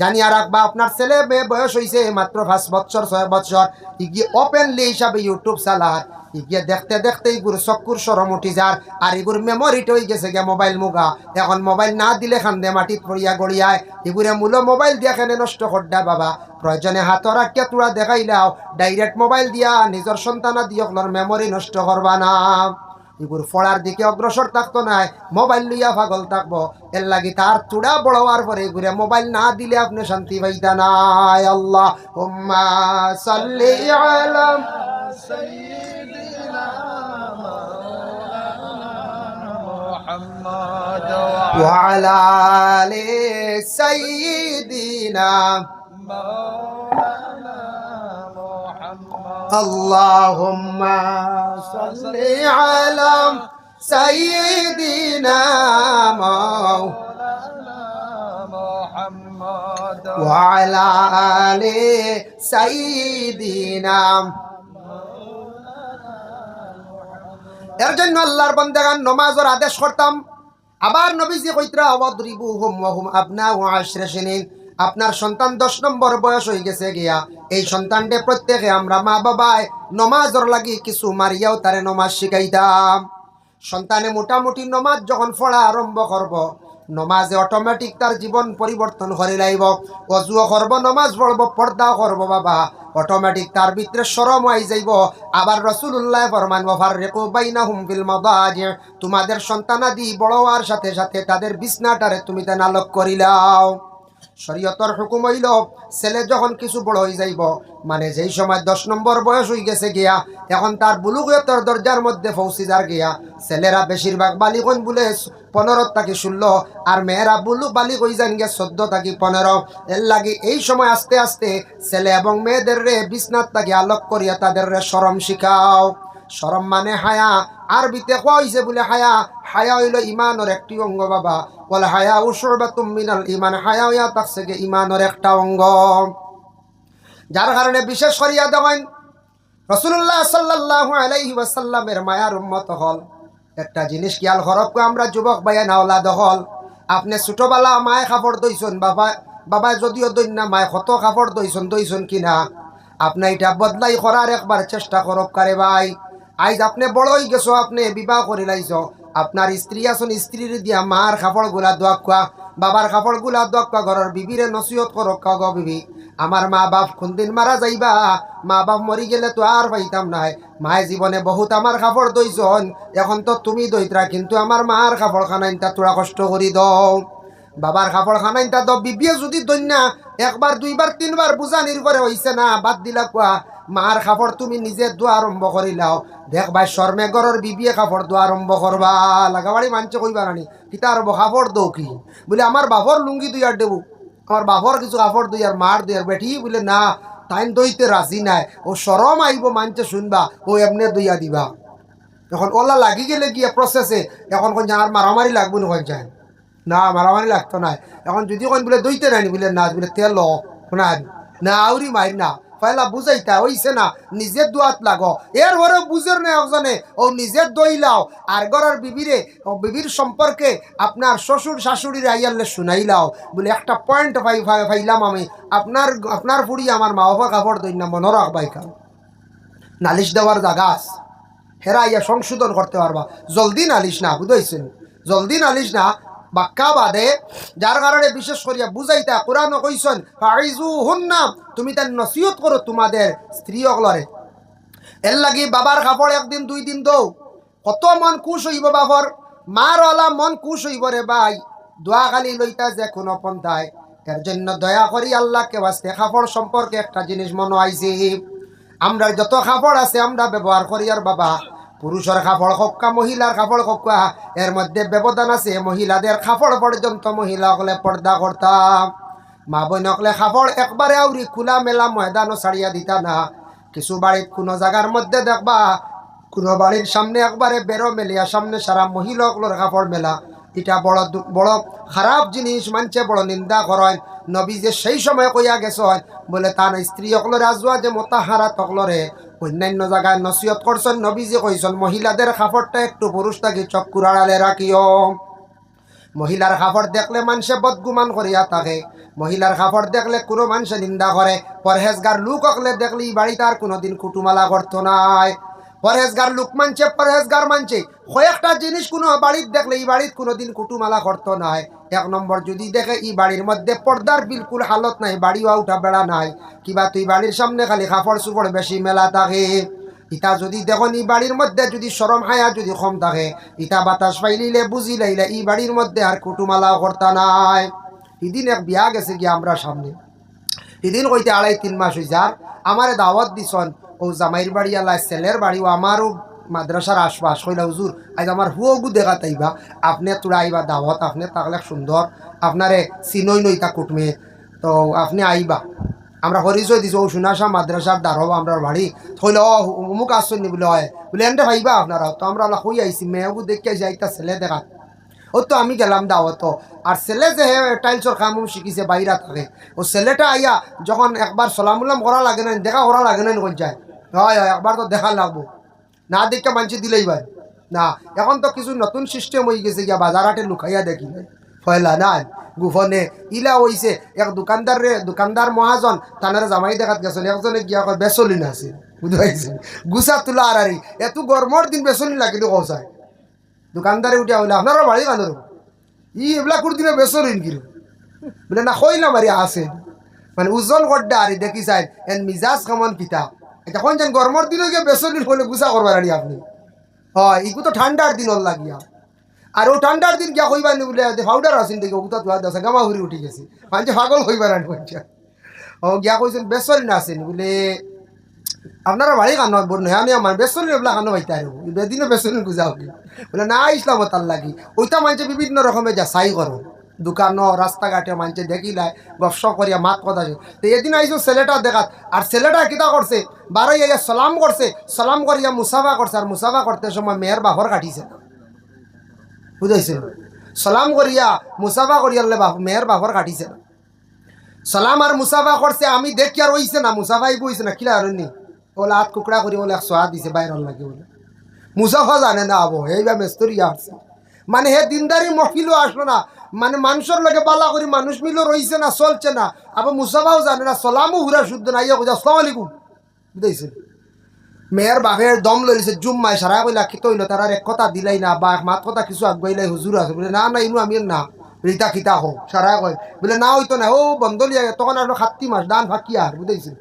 জানিয়া রাখবা আপনার ছেলে মেয়ে বয়স হয়েছে মাত্র 5 বছর 6 বছর, ইগিয়ে ওপেনলি হিসাবে ইউটিউব চালার, ইগিয়ে দেখতে দেখতে ইগুর চক্কুর সরম উঠি যার, আর ইগুর মেমোরিট হয়ে গেছে গিয়া মোবাইল মুগা। এখন মোবাইল না দিলে খান্দে মাটিত পড়িয়া গড়িয়ায়, এগুরে মূল মোবাইল দিয়া কেন নষ্ট করডা বাবা। প্রয়োজনে হাতর রাখিয়া তোরা দেখাইলাও, ডাইরেক্ট মোবাইল দিয়া নিজের সন্তানা দিয়কলর মেমোরি নষ্ট করবা না। এগুর পড়ার দিকে অগ্রসর থাকতো নাই, মোবাইল লইয়া পাগল থাকবো। এর লাগি তার চূড়া বড় হওয়ার পরে ঘুরে মোবাইল না দিলে আপনি শান্তি পাইতা নাই। আল্লাহ হুম্মা সাল্লি আলা সাইয়্যিদিনা মুহাম্মাদ ওয়া আলা আলি সাইয়্যিদিনা আল্লাহুম্মা সাল্লি আলা সাইয়্যিদিনা মাওলানা মুহাম্মদ ওয়া আলা আলি সাইয়্যিদিনা। এর জন্য আল্লাহর বান্দাগান নামাজের আদেশ করতাম। আবার নবীজি কইতরা ওয়াদরিবুহুম ওয়া হুম আবনাউ 10 সিনিন। আপনার সন্তান 10 নম্বর বয়স হয়ে গেছে গিয়া, এই সন্তানটে প্রত্যেকে আমরা মা বাবায় নমাজর লাগি কিছু মারিয়াও তারে নমাজ শিখাইতাম। সন্তানে মোটামুটি নমাজ যখন পড়া আরম্ভ করব, নমাজে অটোমেটিক তার জীবন পরিবর্তন করে লাইব। অজুও করব, নমাজ পড়ব, পর্দাও করব বাবা, অটোমেটিক তার ভিতরে শরম আই যাইব। আবার রাসূলুল্লাহ ফরমান ওয়াফাররিকু বাইনাহুম ফিল মাদাজি, তোমাদের সন্তানাদি বড় হওয়ার সাথে সাথে তাদের বিছনাটারে তুমি তেন আলোক করিলাও। শরীয়তর হুকুম হইল ছেলে যখন কিছু বড় হয়ে যাইব, মানে যেই সময় 10 নম্বর বয়স হয়ে গেছে গিয়া, এখন তার বুলুগিয়তের দরজার মধ্যে পৌঁছি যার গিয়া। ছেলেরা বেশিরভাগ বালিগ হইন বলে 15 থেকে 16, আর মেয়েরা বালিগ হয়ে যান গিয়া 14 থেকে 15। এর লাগি এই সময় আস্তে আস্তে ছেলে এবং মেয়েদের রে বিছনাত থেকে আলোক করিয়া তাদের রে শরম শিখাও। শরম মানে হায়া, আরবিতে কোয়া হইছে বলে হায়া। হায়া হইল ইমানের একটি অঙ্গ বাবা। বলে হায়া উশুবাতুম মিনাল ইমান, হায়া হইয়া থাকছে গে ইমানের একটা অঙ্গ। যার কারণে বিশেষ করিয়া দেখেন রাসূলুল্লাহ সাল্লাল্লাহু আলাইহি ওয়াসাল্লামের মায়ার উম্মত হল একটা জিনিস খেয়াল করব। আমরা যুবক ভাইয়া নাওলাদ হল, আপনি ছোটবেলা মায়ে কাপড় দইছেন, বাবা যদিও দইন না, মায়ে কত কাপড় দইছেন কিনা, আপনি এটা বদলাই করার একবার চেষ্টা করব কারে ভাই। আইজ আপনি বড় হয়ে গেছো, আপনি বিবাহ করে লাইছ, আপনার স্ত্রী আছেন, স্ত্রীর দিয়া মার কাপড় গুলা দোয়া খোয়া, বাবার কাপড় গুলা দোয়া খোয়া, ঘরের বিবিরে নসিহত করো গো বিবি, আমার মা বাপ কোনদিন মারা যাইবা, মা বাপ মরি গেলে তো আর পাইতাম নাই, মায়ে জীবনে বহুত আমার কাপড় দইছন, এখন তো তুমি দইতরা, কিন্তু আমার মার কাপড় খানাইনটা তোরা কষ্ট করি দাও, বাবার কাপড় খানাইনটা দাও। বিবিয়ে যদি দইনা একবার দুইবার তিনবার বুঝানির পরে হইছে না, বাদ দিলা কোয়া, মার কাপড় তুমি নিজে দোয়া আরম্ভ করিলাও। দেখ ভাই শর্মে গরর বিবিয়ে কাপড় দোয়া আরম্ভ করবা, লাগাবাড়ি মানছে কইবা রানি কিতা আরম্ভ কাপড় দো কি বলে, আমার বাপর লুঙ্গি দুই আর দেবো, আমার বাপর কিছু কাপড় দুই আর মার দুই আর বেঠি বলে না, তাইন দইতে রাজি নাই, ও শরম আইব মানছে শুনবা, ও এমনি দইয়া দিবা। এখন ওলা লাগি গেলে গিয়ে প্রসেসে এখন কোন আর মারামারি লাগবো না, কোন না মারামারি লাগতো না। এখন যদি কোন বলে দইতে রানি বলে না, বলে তেল না না আউরি মারি না, পয়লা বুঝাইতা হইছে না, নিজের দোয়াত লাগো। এর ঘরে বুঝের না একজনে ও নিজের দইলাও, আর ঘরের বিবিরে ও বিবির সম্পর্কে আপনার শ্বশুর শাশুড়ির আইয়ালে শুনাইলাও, বলে একটা পয়েন্ট পাইলাম আমি, আপনার ফুড়ি আমার মা বাবা কাপড় দই না, মনে রাখবাই কাম নালিশ দেওয়ার জায়গা আছে, হেরা ইয়া সংশোধন করতে পারবা। জলদি নালিশ না, বুঝাইছেন, জলদি নালিশ না, বাক্কা বাদে। যার কারণে বিশেষ করিয়া বুঝাইতা কোরআন কইছেন ফাইজুহুন্না, তুমি তার নসিহত করো তোমাদের স্ত্রী অগলরে। এর লাগি বাবার কাপড় একদিন দুই দিন দৌ, কত মন খুশ হইব বাবার, মার ওলা মন খুশ হইব রে ভাই, দোয়া খালি লইতা যে কোনো পন্থায়। এর জন্য দয়া করি আল্লাহকে বাস্তে কাপড় সম্পর্কে একটা জিনিস মনে আইছে, আমরা যত কাপড় আছে আমরা ব্যবহার করি। আর বাবা, পুরুষের কাপড় হক্কা, মহিলার কাপড় হক্কা, এর মধ্যে ব্যবধান আছে। মহিলাদের কাপড় পর্যন্ত মহিলা হলে পর্দা করতাম, মা বোন হলে কাপড় একবারে আউরি খোলা মেলা ময়দানও ছাড়িয়া দিতা না। কিছু বাড়ির কোনো জায়গার মধ্যে দেখবা, কোনো বাড়ির সামনে একবারে বেরো মেলিয়া সামনে সারা মহিলা হকলোর কাপড় মেলা, এটা বড় বড় খারাপ জিনিস, মানছে বড় নিন্দা করেন। নবী যে সেই সময় কইয়া গেছ বলে তার স্ত্রী অকলরে আজুয়া যে মোতাহারা তকলরে অন্যান্য জায়গায় নসিহত করছেন। নবী যে কইছেন মহিলাদের কাপড়টা একটু পুরুষ থাকি চক্ষুর আড়ালে রাখিও। মহিলার কাপড় দেখলে মানুষে বদগুমান করিয়া থাকে, মহিলার কাপড় দেখলে কোনো মানুষে নিন্দা করে। পরহেজগার লোক হকলে দেখলে এই বাড়িতে আর কোনোদিন কুটুমালা করতো নাই। পরহেজগার লোক মানছে, পরহেজগার মানছে, কয়েকটা জিনিস কোনো বাড়ির দেখলে এই বাড়ির কোনোদিন কুটুমালা করতো নাই। এক নম্বর যদি দেখে এই বাড়ির মধ্যে পর্দার বিলকুল হালত নাই, বাড়িও উঠা বেড়া নাই, কিবা তুই বাড়ির সামনে খালি কাপড় চুপড় বেশি মেলা থাকে, ইটা যদি দেখুন এই বাড়ির মধ্যে যদি শরম হায়া যদি কম থাকে, ইটা বাতাস পাইলিলে বুঝি লাইলে এই বাড়ির মধ্যে আর কুটুমালাও করতা নাই। এদিন এক বিয়া গেছে গিয়া আমরা সামনে, এদিন কইতে 2.5-3 মাস হয়ে যার আমারে দাওয়াত দিছন ও জামাইর বাড়ি আলাই ছেলের বাড়ি ও আমারও মাদ্রাসার আশপাশ। কইলা হুজুর আজ আমার হুয়াগু দেখা তাইবা, আপনি তোরা আইবা দাওয়াত, আপনি তাহলে সুন্দর আপনারে চিনই নইতা কুটমে, তো আপনি আইবা। আমরা পরিচয় দিছো ও সুনাশা মাদ্রাসার দ্বারবা আমরা বাড়ি, থইলে ও অমুক আসছেন নি বলে হয়, বলে এনটা ভাইবা আপনারা, তো আমরা হই আইসি মেয়েগু দেখে আইসি একটা ছেলে দেখা। ও তো আমি গেলাম দাওয়াত, আর ছেলে যে টাইলসর কাম শিখিছে বাইরা থাকে, ও ছেলেটা আইয়া যখন একবার সালামুলাম করা লাগে না, দেখা করা লাগে না, কোন যায় হয় হয় একবার তো দেখা লাগবো, না দেখে মানছি দিলেই ভাই না। এখন তো কিছু নতুন সিস্টেম হয়ে গেছে গিয়া বাজারাটে লুকাইয়া দেখি পয়লা না গুফনে ইলা হইছে। এক দোকানদার মহাজন তানার জামাই দেখাত গেছেন, একজনে গিয়া কয় বেসলিন আছে, বুঝতে পারছেন, গুছা তোলা আর এত গরমর দিন বেসলিন লাগিল কৌসায়। দোকানদারে উঠিয়া হইলে আপনারা বাড়ি কানোর এগুলা কোন দিনে বেসলিন কিলো, বলে না কইলাম আরে আছে, মানে উজ্জ্বল গড্ডা আর দেখি চাই এন মিজাজ কেমন কিতা। এটা কোন যেন গরমর দিনে গিয়ে বেসলিন হইলে গুছা করবার আনি আপনি, হয় ইগু তো ঠান্ডার দিন লাগিয়া। আর ও ঠান্ডার দিন গিয়া কইবার নি বলে পাউডার আসেন দেখি ওটা ধোয়া দেওয়া গামা ঘুরি উঠি গেছে, মানে পাগল হইবার আনি বলছে। ও গিয়া কইছেন বেসলিন আসেন বলে আপনারা বাড়ি কানো নয়া নয়া মানে বেসলিন এগুলা কানো হইতে আর বেদিনও বেসলিন গুজাও কি, বলে না ইসলাম তার লাগি ওইটা মানছে বিভিন্ন রকমের যা সাই করো দোকানও রাস্তাঘাটে মানছে দেখিলাই গপস করিয়া মাত কথা। তো এদিন আইসো ছেলেটা দেখাত, আর ছেলেটা কিতা করছে বারোই আইয়া সালাম করছে, সালাম করিয়া মুসাফা করছে, আর মুসাফা করতে সময় মেয়ের বাহর কাটিছে না, বুঝাইছে, সালাম করিয়া মুসাফা করিয়ালে মেয়ের বাহর কাটিছে না, সালাম আর মুসাফা করছে, আমি দেখি আর হইছে না মুসাফাই বইছে না কিলা আর নি ওলা হাত কুকড়া করি বলে সোয়া দিছে বাইরের লাগে বলে মুসাফা জানে না আবো এইবার মেস্তরিয়া আসছে, মানে হে দিনদারি মহফিলও আসলো না, মানে মানুষের লগে বালা করি মানুষ মিলও রইছে না, চলছে না, আবার মুসাফাও জানে না, সালামও হুরা শুদ্ধ না, ইয়া কইছে আসসালামু আলাইকুম, বুঝাইছে। মেয়ের বাপের দম লইছে জুম্মায় সারা কইলা কি তৈল তার এক কথা দিলাই না বা মাত কথা কিছু আগবাইলাই হুজুর আছে বলে না না ইনু আমি না রিতা খিতা হো সারা কয় বলে না হইতো না ও বন্ধলিয়া তখন আর 7 মাস দান ফাঁকি আর বুঝাইছে।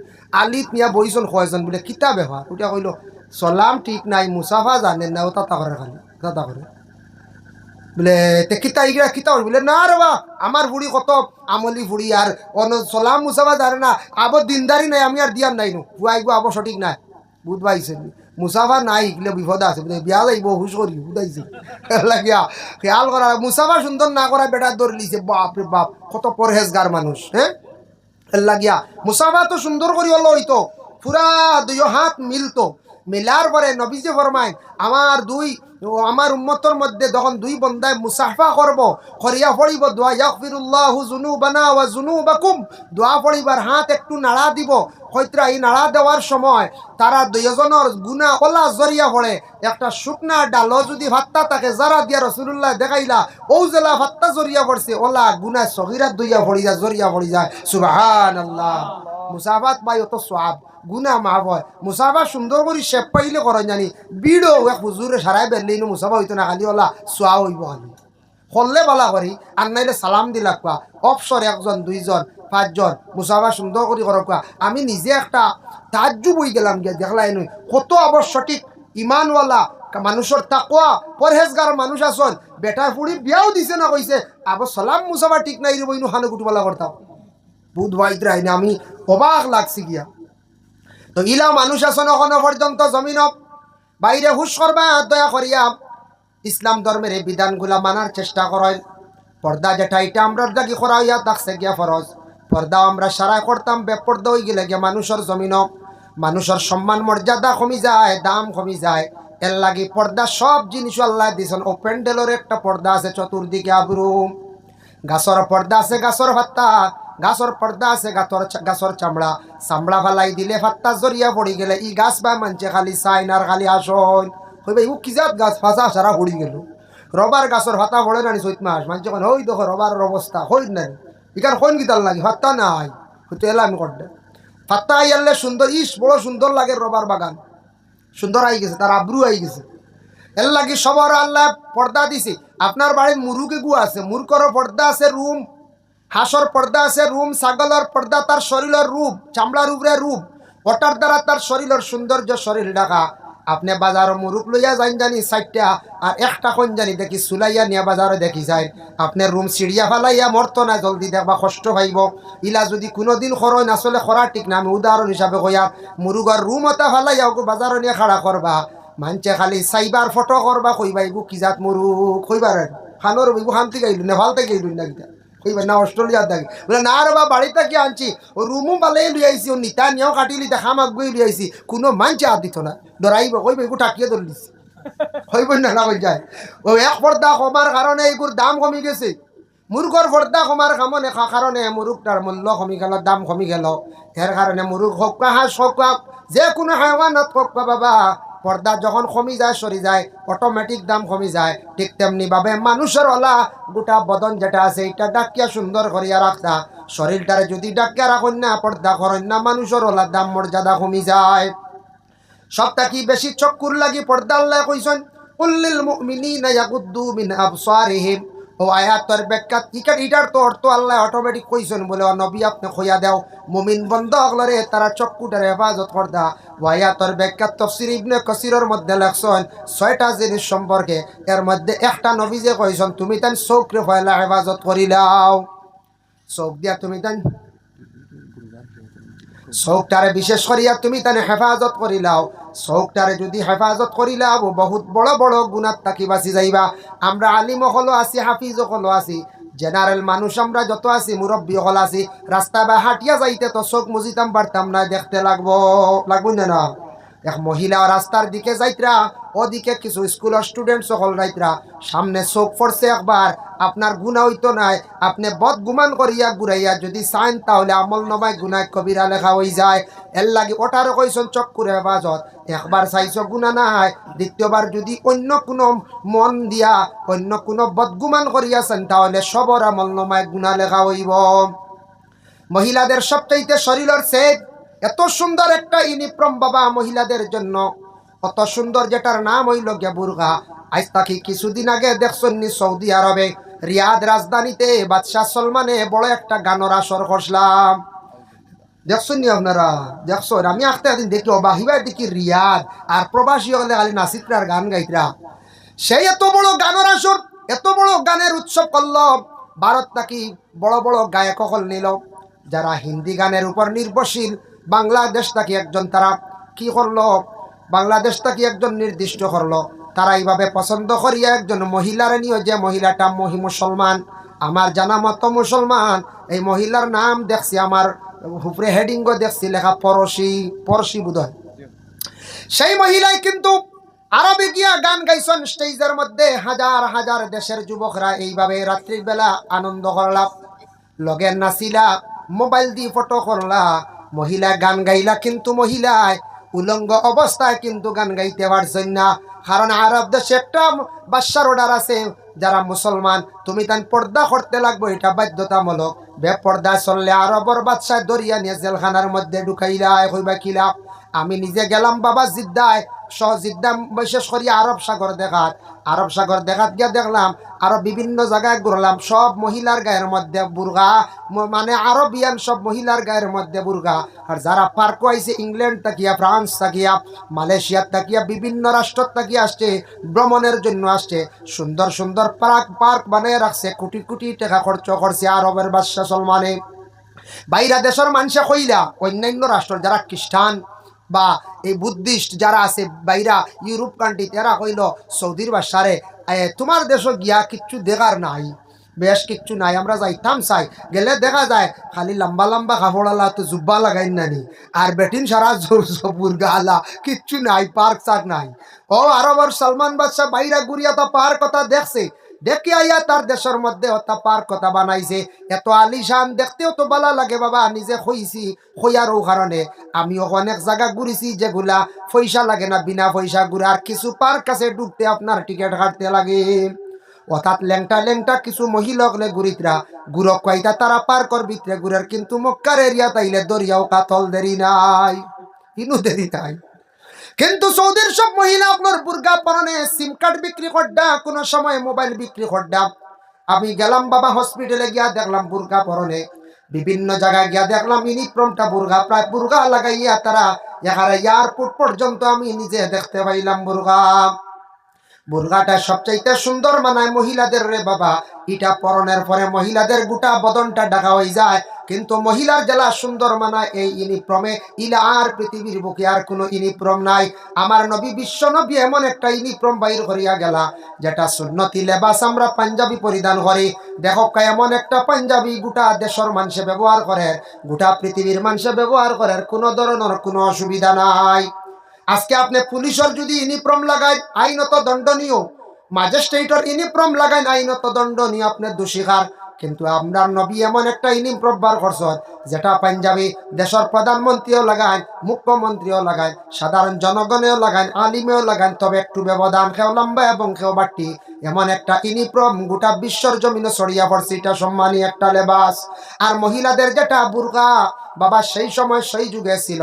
আলিত নিয়া বইছন কয়জন বলে কিতা ব্যবহার ওটা কইল সালাম ঠিক নাই মুসাফা জানেন না ও তাতা করে খালি তাতা করে বলে তে কিতা ইগরা কিতা বলে না রে বা আমার বুড়ি কত আমলি বুড়ি আর অন সালাম মুসাফা জানে না আবার দিনদারি নাই আমি আর দিয়ার নাই নো ফুয়াইগো আবার সঠিক নাই বুঝবাইছে মুসাফা নাই এগুলো বিপদ আছে বিয়া যাইব হুশ করি বুঝাইছে লাগিয়া খেয়াল করা মুসাফা সুন্দর না করা বেটা দৌড় লিছে বাপরে বাপ কত পরহেজগার মানুষ হ্যাঁ লাগিয়া মুসাফা তো সুন্দর করি হলো হইতো পুরা 2 হাত মিলতো মিলার পরে নবীজি ফরমায় আমার উম্মতর মধ্যে যখন 2 বন্দায় মুসাফা করব করিয়া পড়িব দোয়া ইয়াগফিরুল্লাহু যুনুবানা ওয়া যুনুবাকুম দোয়া পড়িবার হাত একটু নাড়া দিব হইতরা এই নাড়া দেওয়ার সময় তারা দুইজনের গুনাহ ওলা জরিয়া পড়ে। একটা শুকনা ডালও যদি ভাত্তা তাকে যারা দিয়া রাসূলুল্লাহ দেখাইলা ও জেলা ভাত্তা জরিয়া পড়ছে ওলা গুনাহ সগীরা দুইয়া পড়ি যায়, জরিয়া পড়ি যায়। সুবহানাল্লাহ। মুসাফাত ভাই অত সওয়াব গুনাহ মাফ হয়। মুসাফা সুন্দর করে শেপ পাইলে করেন জানি বিড়ো এক হুজুরে সারাই বেরলেই মুসাফা হইতো না, খালি ওলা সোয়া হইব খালি করলে বলা করি আর নাইলে সালাম দিলা কোয়া অপসর একজন দুইজন পাঁচজন মুসাফা সুন্দর করে করো কোয়া। আমি নিজে একটা তাজ্জুব হই গেলাম গিয়া দেখলাই নই কত আবশ্যক ইমানওয়ালা মানুষের তাকওয়া পরহেজগার মানুষ আসন বেটা ফুড়ি বিয়াও দিছে না কইছে আবার সালাম মুসাফা ঠিক নাই রে বইনু হানো কুটুবালা করতাম বুধ ভাইত রাইনে আমি অবাক লাগছি গিয়া। তো ইলা মানুষ আসন এখনো পর্যন্ত জমিন বাইরে হুশ করবা দয়া করিয়া ইসলাম ধর্মের এই বিধানগুলা মানার চেষ্টা করেন। পর্দা যেটা এটা আমরা দাগি করা হইয়া থাকছে গিয়া ফরজ, পর্দা আমরা সারা করতাম বেপর্দা হয়ে গেলে গিয়া মানুষের জমিন মানুষের সম্মান মর্যাদা কমি যায়, দাম কমি যায়। এর লাগি পর্দা সব জিনিস আল্লাহ দিয়েছেন। ও প্যান্ডেলের একটা পর্দা আছে চতুর্দিকে আবরু, গাছর পর্দা আছে গাছর ভাত্তা, গাছর পর্দা আছে গাছর চামড়া, চামড়া ফালাই দিলে ভাত্তা জরিয়া পড়ি গেলে ই গাছ বা মানছে খালি চাইন আর খালি আসন হইবে ও কিজাত গাছ ফাঁসা সারা পড়ি গেল। রবার গাছর ভাতা পড়ে নানি চৈত মাস মানছে কোন হই দেখো রবারের অবস্থা হই নাই ইকার কোন গীতাল লাগে ভাত্তা নাই হয়তো এলাম করতে ভাত্তা আইয়ালে সুন্দর ইস বড় সুন্দর লাগে রবার বাগান সুন্দর আই গেছে তার আব্রু আই গেছে। এর লাগি সবার আল্লাহ পর্দা দিছে। আপনার বাড়ির মুরুকে গু আছে মুরকর পর্দা আছে রুম, হাঁসর পর্দা আছে রুম, ছাগলের পর্দা তার শরীরের রূপ চামড়ার উপরে রূপ ওটার দ্বারা তার শরীরের সৌন্দর্য শরীর ঢাকা। আপনি বাজার মুরুখ লইয়া যাইন জানি 4টা আর একটা কোন জানি দেখি সুলাইয়া নিয়া বাজারে দেখি যায় আপনার রুম সিঁড়িয়া ফেলাইয়া মরতো না জলদি দেখবা কষ্ট পাইব। ইলা যদি কোনোদিন খরচ আসলে খরা ঠিক না আমি উদাহরণ হিসাবে কইয়া মুরুগর রুম ওটা ফেলাইয়া ওকে বাজারে নিয়ে খাড়া করবা মানছে খালি সাইবার ফটো করবা কইবা এগু কি জাত মুরুখ কইবার খানোর এগু শান্তি গাইলু নেপাল থেকে গেলু না কিনা কইবা না অস্ট্রেলিয়ার দেখি বলে না রে বা বাড়িতে কি আনছি ও রুমও পালেই লই আইছি ও নিতা নিয়েও কাটিলি দেখাম আগুই লই আইছি কোনো মানছে আর দিত না ডরাইব কইব এগু টাকিয়ে ধরলিস হইব না না কই যায় ও এক পর্দা কমার কারণে এগুর দাম কমি গেছে। মুরগর পর্দা কমার কারণে মুরগটার মূল্য কমি গেল, দাম কমি গেল। এর কারণে মুরগ হোক বা হাঁস হোক বা যে কোনো হাইওয়ানত হোক বা বাবা পর্দা যখন কমি যায় সরি যায় অটোমেটিক দাম কমি যায়। ঠিক তেমনি ভাবে মানুষের ওলা গোটা বদন যেটা আছে এটা ডাকিয়া সুন্দর করিয়া রাখতা শরীরটারে যদি ডাকিয়া রাখুন না পর্দা করেন না মানুষের ওলা দাম মর্যাদা কমি যায়। সবটা কি বেশি চক্কুর লাগি পর্দা আল্লাহ কইছেন কুল্লিল মুমিনিনা ইয়াগুদ্দু মিন আবসারিহিম। ও আয়াতের ব্যাখ্যা ইটার তো অর্থ আল্লাহ অটোমেটিক কইছেন বলে নবী আপনি কইয়া দাও মুমিন বন্ধ হগলরে তারা চক্ষুটার হেফাজত করদা। ও আয়াতের ব্যাখ্যা তাফসীর ইবনে কাসিরের মধ্যে লেখছেন 6টা জিনিস সম্পর্কে। এর মধ্যে একটা নবী যে কইছেন তুমি তান চোখরে ফয়লা হেফাজত করিলাও, চোখ দিয়া তুমি তান চোখটারে বিশেষ করিয়া তুমি তানে হেফাজত করিলাও। চোখটারে যদি হেফাজত করিলাও বহুত বড় বড় গুণাত তাকি বাঁচি যাইবা। আমরা আলিম হলো আছি হাফিজ হলো আছি জেনারেল মানুষ আমরা যত আছি মুরব্বী হল আছি রাস্তা বা হাঁটিয়া যাইতে তো চোখ মুজিতাম পারতাম না দেখতে লাগবো না। এক মহিলা রাস্তার দিকে যাইতরা ওদিকে কিছু স্কুলের স্টুডেন্ট সকল রাইতরা সামনে চোখ পড়ছে একবার আপনার গুণা হইতো নাই আপনি বদ গুমান করিয়া ঘুরাইয়া যদি চাইন তাহলে আমল নমায় গুনায় কবিরা লেখা হয়ে যায়। এর লাগি ওটারও কইসন চক্ষুর হেফাজত একবার চাইছ গুণা নাই দ্বিতীয়বার যদি অন্য কোনো মন দিয়া অন্য কোনো বদগুমান করিয়াছেন তাহলে সবর আমল নমায় গুণা লেখা হইব। মহিলাদের সবচাইতে শরীরের সেট এত সুন্দর একটা ইউনিফর্ম বাবা মহিলাদের জন্য অত সুন্দর যেটার নাম হইল গিয়া বুরকা। আজ তাকি কিছুদিন আগে দেখছেন সৌদি আরবে রিয়াদ রাজধানীতে বাদশাহ সলমানে বড় একটা গানের আসর করলাম দেখছেন নি আপনারা দেখছেন আমি আখতে একদিন দেখি অবাহিবার দেখি রিয়াদ আর প্রবাসী হলে খালি নাসিকরার গান গাইতরা সেই এত বড় গানের আসর এত বড় গানের উৎসব করল ভারত নাকি বড় বড় গায়ক হল নিল যারা হিন্দি গানের উপর নির্ভরশীল বাংলাদেশ নাকি একজন তারা কি করলো বাংলাদেশ নাকি একজন নির্দিষ্ট করলো তারা এইভাবে পছন্দ করিয়া একজন মহিলার নিয়ে যে মহিলাটা মুসলমান আমার জানা মতো মুসলমান এই মহিলার নাম দেখছি আমার উপরে হেডিংও দেখছি লেখা পরশি বোধহয় সেই মহিলাই কিন্তু আরবে গিয়া গান গাইছেন স্টেজের মধ্যে হাজার হাজার দেশের যুবকরা এইভাবে রাত্রির বেলা আনন্দ করলা লগে নাচিলা মোবাইল দিয়ে ফটো করলা মহিলা গান গাইলা কিন্তু মহিলায় উলঙ্গ অবস্থায় কিন্তু গান গাইতে পারছেন না। কারণ আরব দেশে একটা বাদশার অর্ডার আছে, যারা মুসলমান তুমি তান পর্দা করতে লাগবে, এটা বাধ্যতামূলক। বেপর্দা চললে আরবর বাদশাহ দরিয়া নিয়ে জেলখানার মধ্যে ঢুকাইলা। হইবা কিলা আমি নিজে গেলাম বাবা জিদ্দায়, জিদ্দা বিশেষ করি আরব সাগর দেখাত। আরব সাগর দেখাত গিয়া দেখলাম আরো বিভিন্ন জায়গায় ঘুরলাম, সব মহিলার গায়ের মধ্যে বুরগা, মানে আরবিয়ান সব মহিলার গায়ের মধ্যে বুরগা। আর যারা পার্ক আইছে ইংল্যান্ড তাকিয়া, ফ্রান্স তাকিয়া, মালয়েশিয়া তাকিয়া, বিভিন্ন রাষ্ট্র তাকিয়া আসছে, ভ্রমণের জন্য আসছে। সুন্দর সুন্দর পার্ক বানিয়ে রাখছে, কোটি কোটি টাকা খরচ করছে আরবের বাদশা সলমানে। বাইরা দেশের মানুষে কইলা অন্যান্য রাষ্ট্র যারা খ্রিস্টান বা এই বুদ্ধিস্ট যারা আছে বাইরা ইউরোপ কান্ট্রি, এরা কইল সৌদির বাদশারে তোমার দেশে গিয়া কিচ্ছু দেখার নাই, বেশ কিচ্ছু নাই, আমরা যাইতাম চাই। গেলে দেখা যায় খালি লম্বা লম্বা কাপড়ালা তো জুব্বা লাগাই নানি, আর বেটিন সারা জোর বুর্গা আলা, কিচ্ছু নাই, পার্ক সার্ক নাই। ও আরবর সালমান বাদশাহ বাইরা গুড়িয়া তা পার্ক কথা দেখছে, দেখি আইয়া তার দেশের মধ্যে ওটা পার্ক কথা বানাইছে। এত আলিশান, দেখতেও তো ভালো লাগে বাবা, নিজে খইছি, খইয়ারও কারণে আমিও অনেক জায়গা ঘুরেছি যেগুলা পয়সা লাগে না, বিনা পয়সা ঘুরে। আর কিছু পার্ক আছে ঢুকতে আপনার টিকিট কাটতে লাগে। অর্থাৎ ল্যাংটা ল্যাংটা কিছু মহিলা হলে ঘুরিতরা ঘুরক কইতা তারা পার্কর ভিতরে ঘুরার, কিন্তু মক্কার এরিয়া তাইলে দরিয়াও কাতল দেরি নাই, ইনু দেরি নাই। কিন্তু সৌদির সব মহিলা আপনার বুর্গা পরনে, সিম কার্ড বিক্রি করডা, কোনো সময় মোবাইল বিক্রি করডা। আমি গেলাম বাবা হসপিটালে গিয়া দেখলাম বুর্গা পরনে, বিভিন্ন জায়গায় গিয়া দেখলাম ইউনিফর্মটা বুর্গা, প্রায় বুর্গা লাগাইয়া তারা এখানে এয়ারপোর্ট পর্যন্ত আমি নিজে দেখতে পাইলাম বুর্গা। বুর্গাটা সবচাইতে সুন্দর মানায় মহিলাদের রে বাবা, এটা পরনের পরে মহিলাদের গোটা বদনটা ঢাকা হয়ে যায়, কিন্তু মহিলার জেলা সুন্দর মানায় এই ইউনিফর্মে। ইলা আর পৃথিবীর বুকে আর কোনো ইউনিফর্ম নাই। আমার নবী বিশ্ব নবী এমন একটা ইউনিফর্ম বাইর করিয়া গেলা, যেটা সুন্নতি লেবাস আমরা পাঞ্জাবি পরিধান করি। দেখো এমন একটা পাঞ্জাবি গোটা দেশের মানুষে ব্যবহার করে, গোটা পৃথিবীর মানুষে ব্যবহার করে, কোনো ধরনের কোনো অসুবিধা নাই। আজকে আপনি পুলিশের যদি ইউনিফর্ম লাগায় আইনত দণ্ডনীয়, ম্যাজিস্ট্রেটের ইউনিফর্ম লাগায় আইনত দণ্ডনীয়, আপনি দোষীকার। কিন্তু আমরা নবী এমন একটা ইউনিফর্ম বার করছেন যেটা পাঞ্জাবি, দেশের প্রধানমন্ত্রীও লাগায়, মুখ্যমন্ত্রীও লাগায়, সাধারণ জনগণেও লাগায়, আলিমেও লাগায়, তবে একটু ব্যবধান, খেও লম্বা এবং খেও বাট্টি। এমন একটা ইউনিফর্ম গোটা বিশ্বর জমিনে ছড়িয়া পড়ছে, এটা সম্মানী একটা লেবাস। আর মহিলাদের যেটা বুরকা বাবা, সেই সময় সেই যুগে ছিল,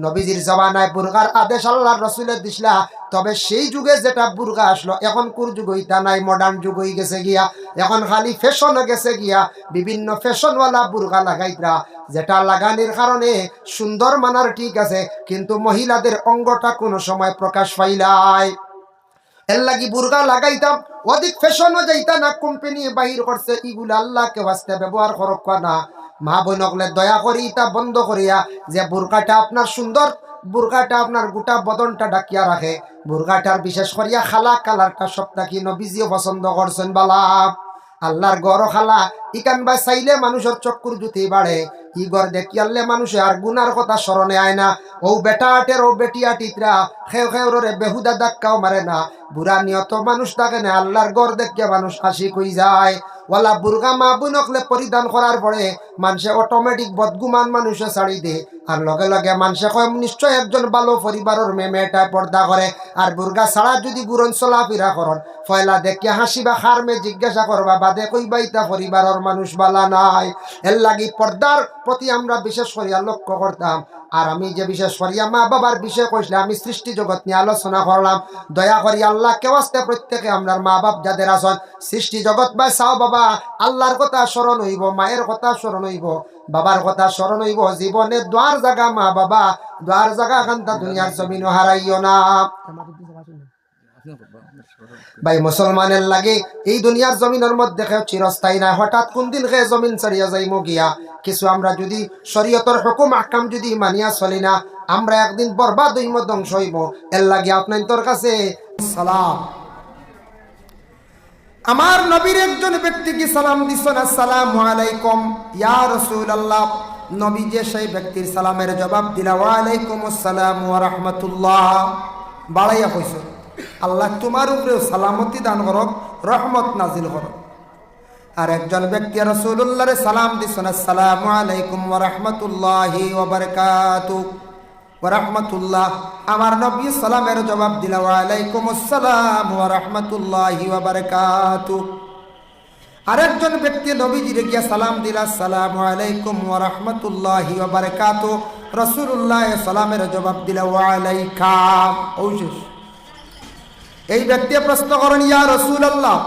নবীজির জমানায় বুরগার আদেশ আল্লাহর রসুলের দিসলা, তবে সেই যুগে যেটা বুরগা আসলো, এখন কোন যুগ হইতা নাই, মডার্ন যুগ হয়ে গেছে গিয়া, এখন খালি ফ্যাশন গেছে গিয়া, বিভিন্ন ফ্যাশনওয়ালা বুরগা লাগাইতরা, যেটা লাগানির কারণে সুন্দর মানার ঠিক আছে, কিন্তু মহিলাদের অঙ্গটা কোনো সময় প্রকাশ পাইলাই। এর লাগি বুরগা লাগাইতাম, অধিক ফ্যাশনও যাইতা না, কোম্পানি বাহির করছে, ইগুলা আল্লাহকে ওয়াস্তে ব্যবহার করক না। মা বোনকলে দয়া করি তা বন্ধ করিয়া, যে বুরকাটা আপনার সুন্দর, বুরকাটা আপনার গোটা বদনটা ডাকিয়া রাখে, বুরকাটার বিশেষ করিয়া খালা কালারটা সবটা কি নবীজিও পছন্দ করছেন বালা। আল্লাহর গড় খালা ইকান বা চাইলে মানুষের চক্কুর জুতি বাড়ে, ই গড় দেখিয়ালে মানুষে আর গুনার কথা স্মরণে আয় না। ও বেটা আটের ও বেটিয়া টিতরা খেউ খেউরে বেহুদা ধাক্কাও মারে না, বুড়া নিয়ত মানুষ থাকে না, আল্লাহর গড় দেখিয়া মানুষ হাসি কই যায়। ওয়ালা বুরগা মা বোনকলে পরিধান করার পরে মানুষে অটোমেটিক বদগুমান মানুষে ছাড়ি দে, আর লগে লগে মানুষে কয় নিশ্চয় একজন ভালো পরিবারের মেয়েটা পর্দা করে। আর বুরগা ছাড়া যদি বুরন চলাফেরা করন, ফয়লা দেখিয়া হাসিবা, খারমে জিজ্ঞাসা করবা, বাদে কইবা ইতা পরিবারের মানুষ বালা নাই। এর লাগি পর্দার প্রতি আমরা বিশেষ করিয়া লক্ষ্য করতাম। আর আমি যে বিশেষ করিয়া মা বাবার বিষয় কইলে, আমি সৃষ্টি জগৎ নিয়ে আলোচনা করলাম। দয়া করি আল্লাহ কেউ আসতে প্রত্যেকে আপনার মা বাপ যাদের আছেন সৃষ্টি জগৎ বা চাও বাবা, আল্লাহর কথা স্মরণ হইব, মায়ের কথা স্মরণ হইব, বাবার কথা স্মরণ হইব। জীবনে দ্বার জায়গা মা বাবা, দ্বার জায়গা খান্তা দুনিয়ার জমিন হারাইও না ভাই। মুসলমানের লাগে এই দুনিয়ার জমিনের মধ্যে কেউ চিরস্থায়ী না, হঠাৎ কোন দিন খেয়ে জমিন ছাড়িয়া যাইব গিয়া। কিছু আমরা যদি শরীয়তের হুকুম আহকাম যদি মানিয়া চলি না, আমরা একদিন বরবাদ হইব, ধ্বংস হইব। এর লাগে আপনার তোর কাছে সালাম। আমার নবীর একজন ব্যক্তিকে সালাম দিছেন, আসসালামু আলাইকুম ইয়া রাসূলুল্লাহ। নবী যে সেই ব্যক্তির সালামের জবাব দিলা, ওয়া আলাইকুম আসসালাম ওয়া রাহমাতুল্লাহ। বাড়াইয়া কইছে, আল্লাহ তোমার উপরে সালামতি দান করক, রহমত নাজিল করক। আর একজন ব্যক্তি রাসূলুল্লাহর সালাম দিছেন, আসসালামু আলাইকুম ওয়া রাহমাতুল্লাহি ওয়া বারাকাতুহু। ওয়া রাহমাতুল্লাহ, আমার নবী সালামের জবাব দিল, ওয়া আলাইকুম আসসালাম ওয়া রাহমাতুল্লাহি ওয়া বারাকাতুহু। আরেকজন ব্যক্তি নবীজিরে গিয়া সালাম দিল, আসসালামু আলাইকুম ওয়া রাহমাতুল্লাহি ওয়া বারাকাতুহু। রাসূলুল্লাহ সালামের জবাব দিল, ওয়া আলাইকা। এই ব্যক্তি প্রশ্ন করেন, ইয়া রাসূলুল্লাহ,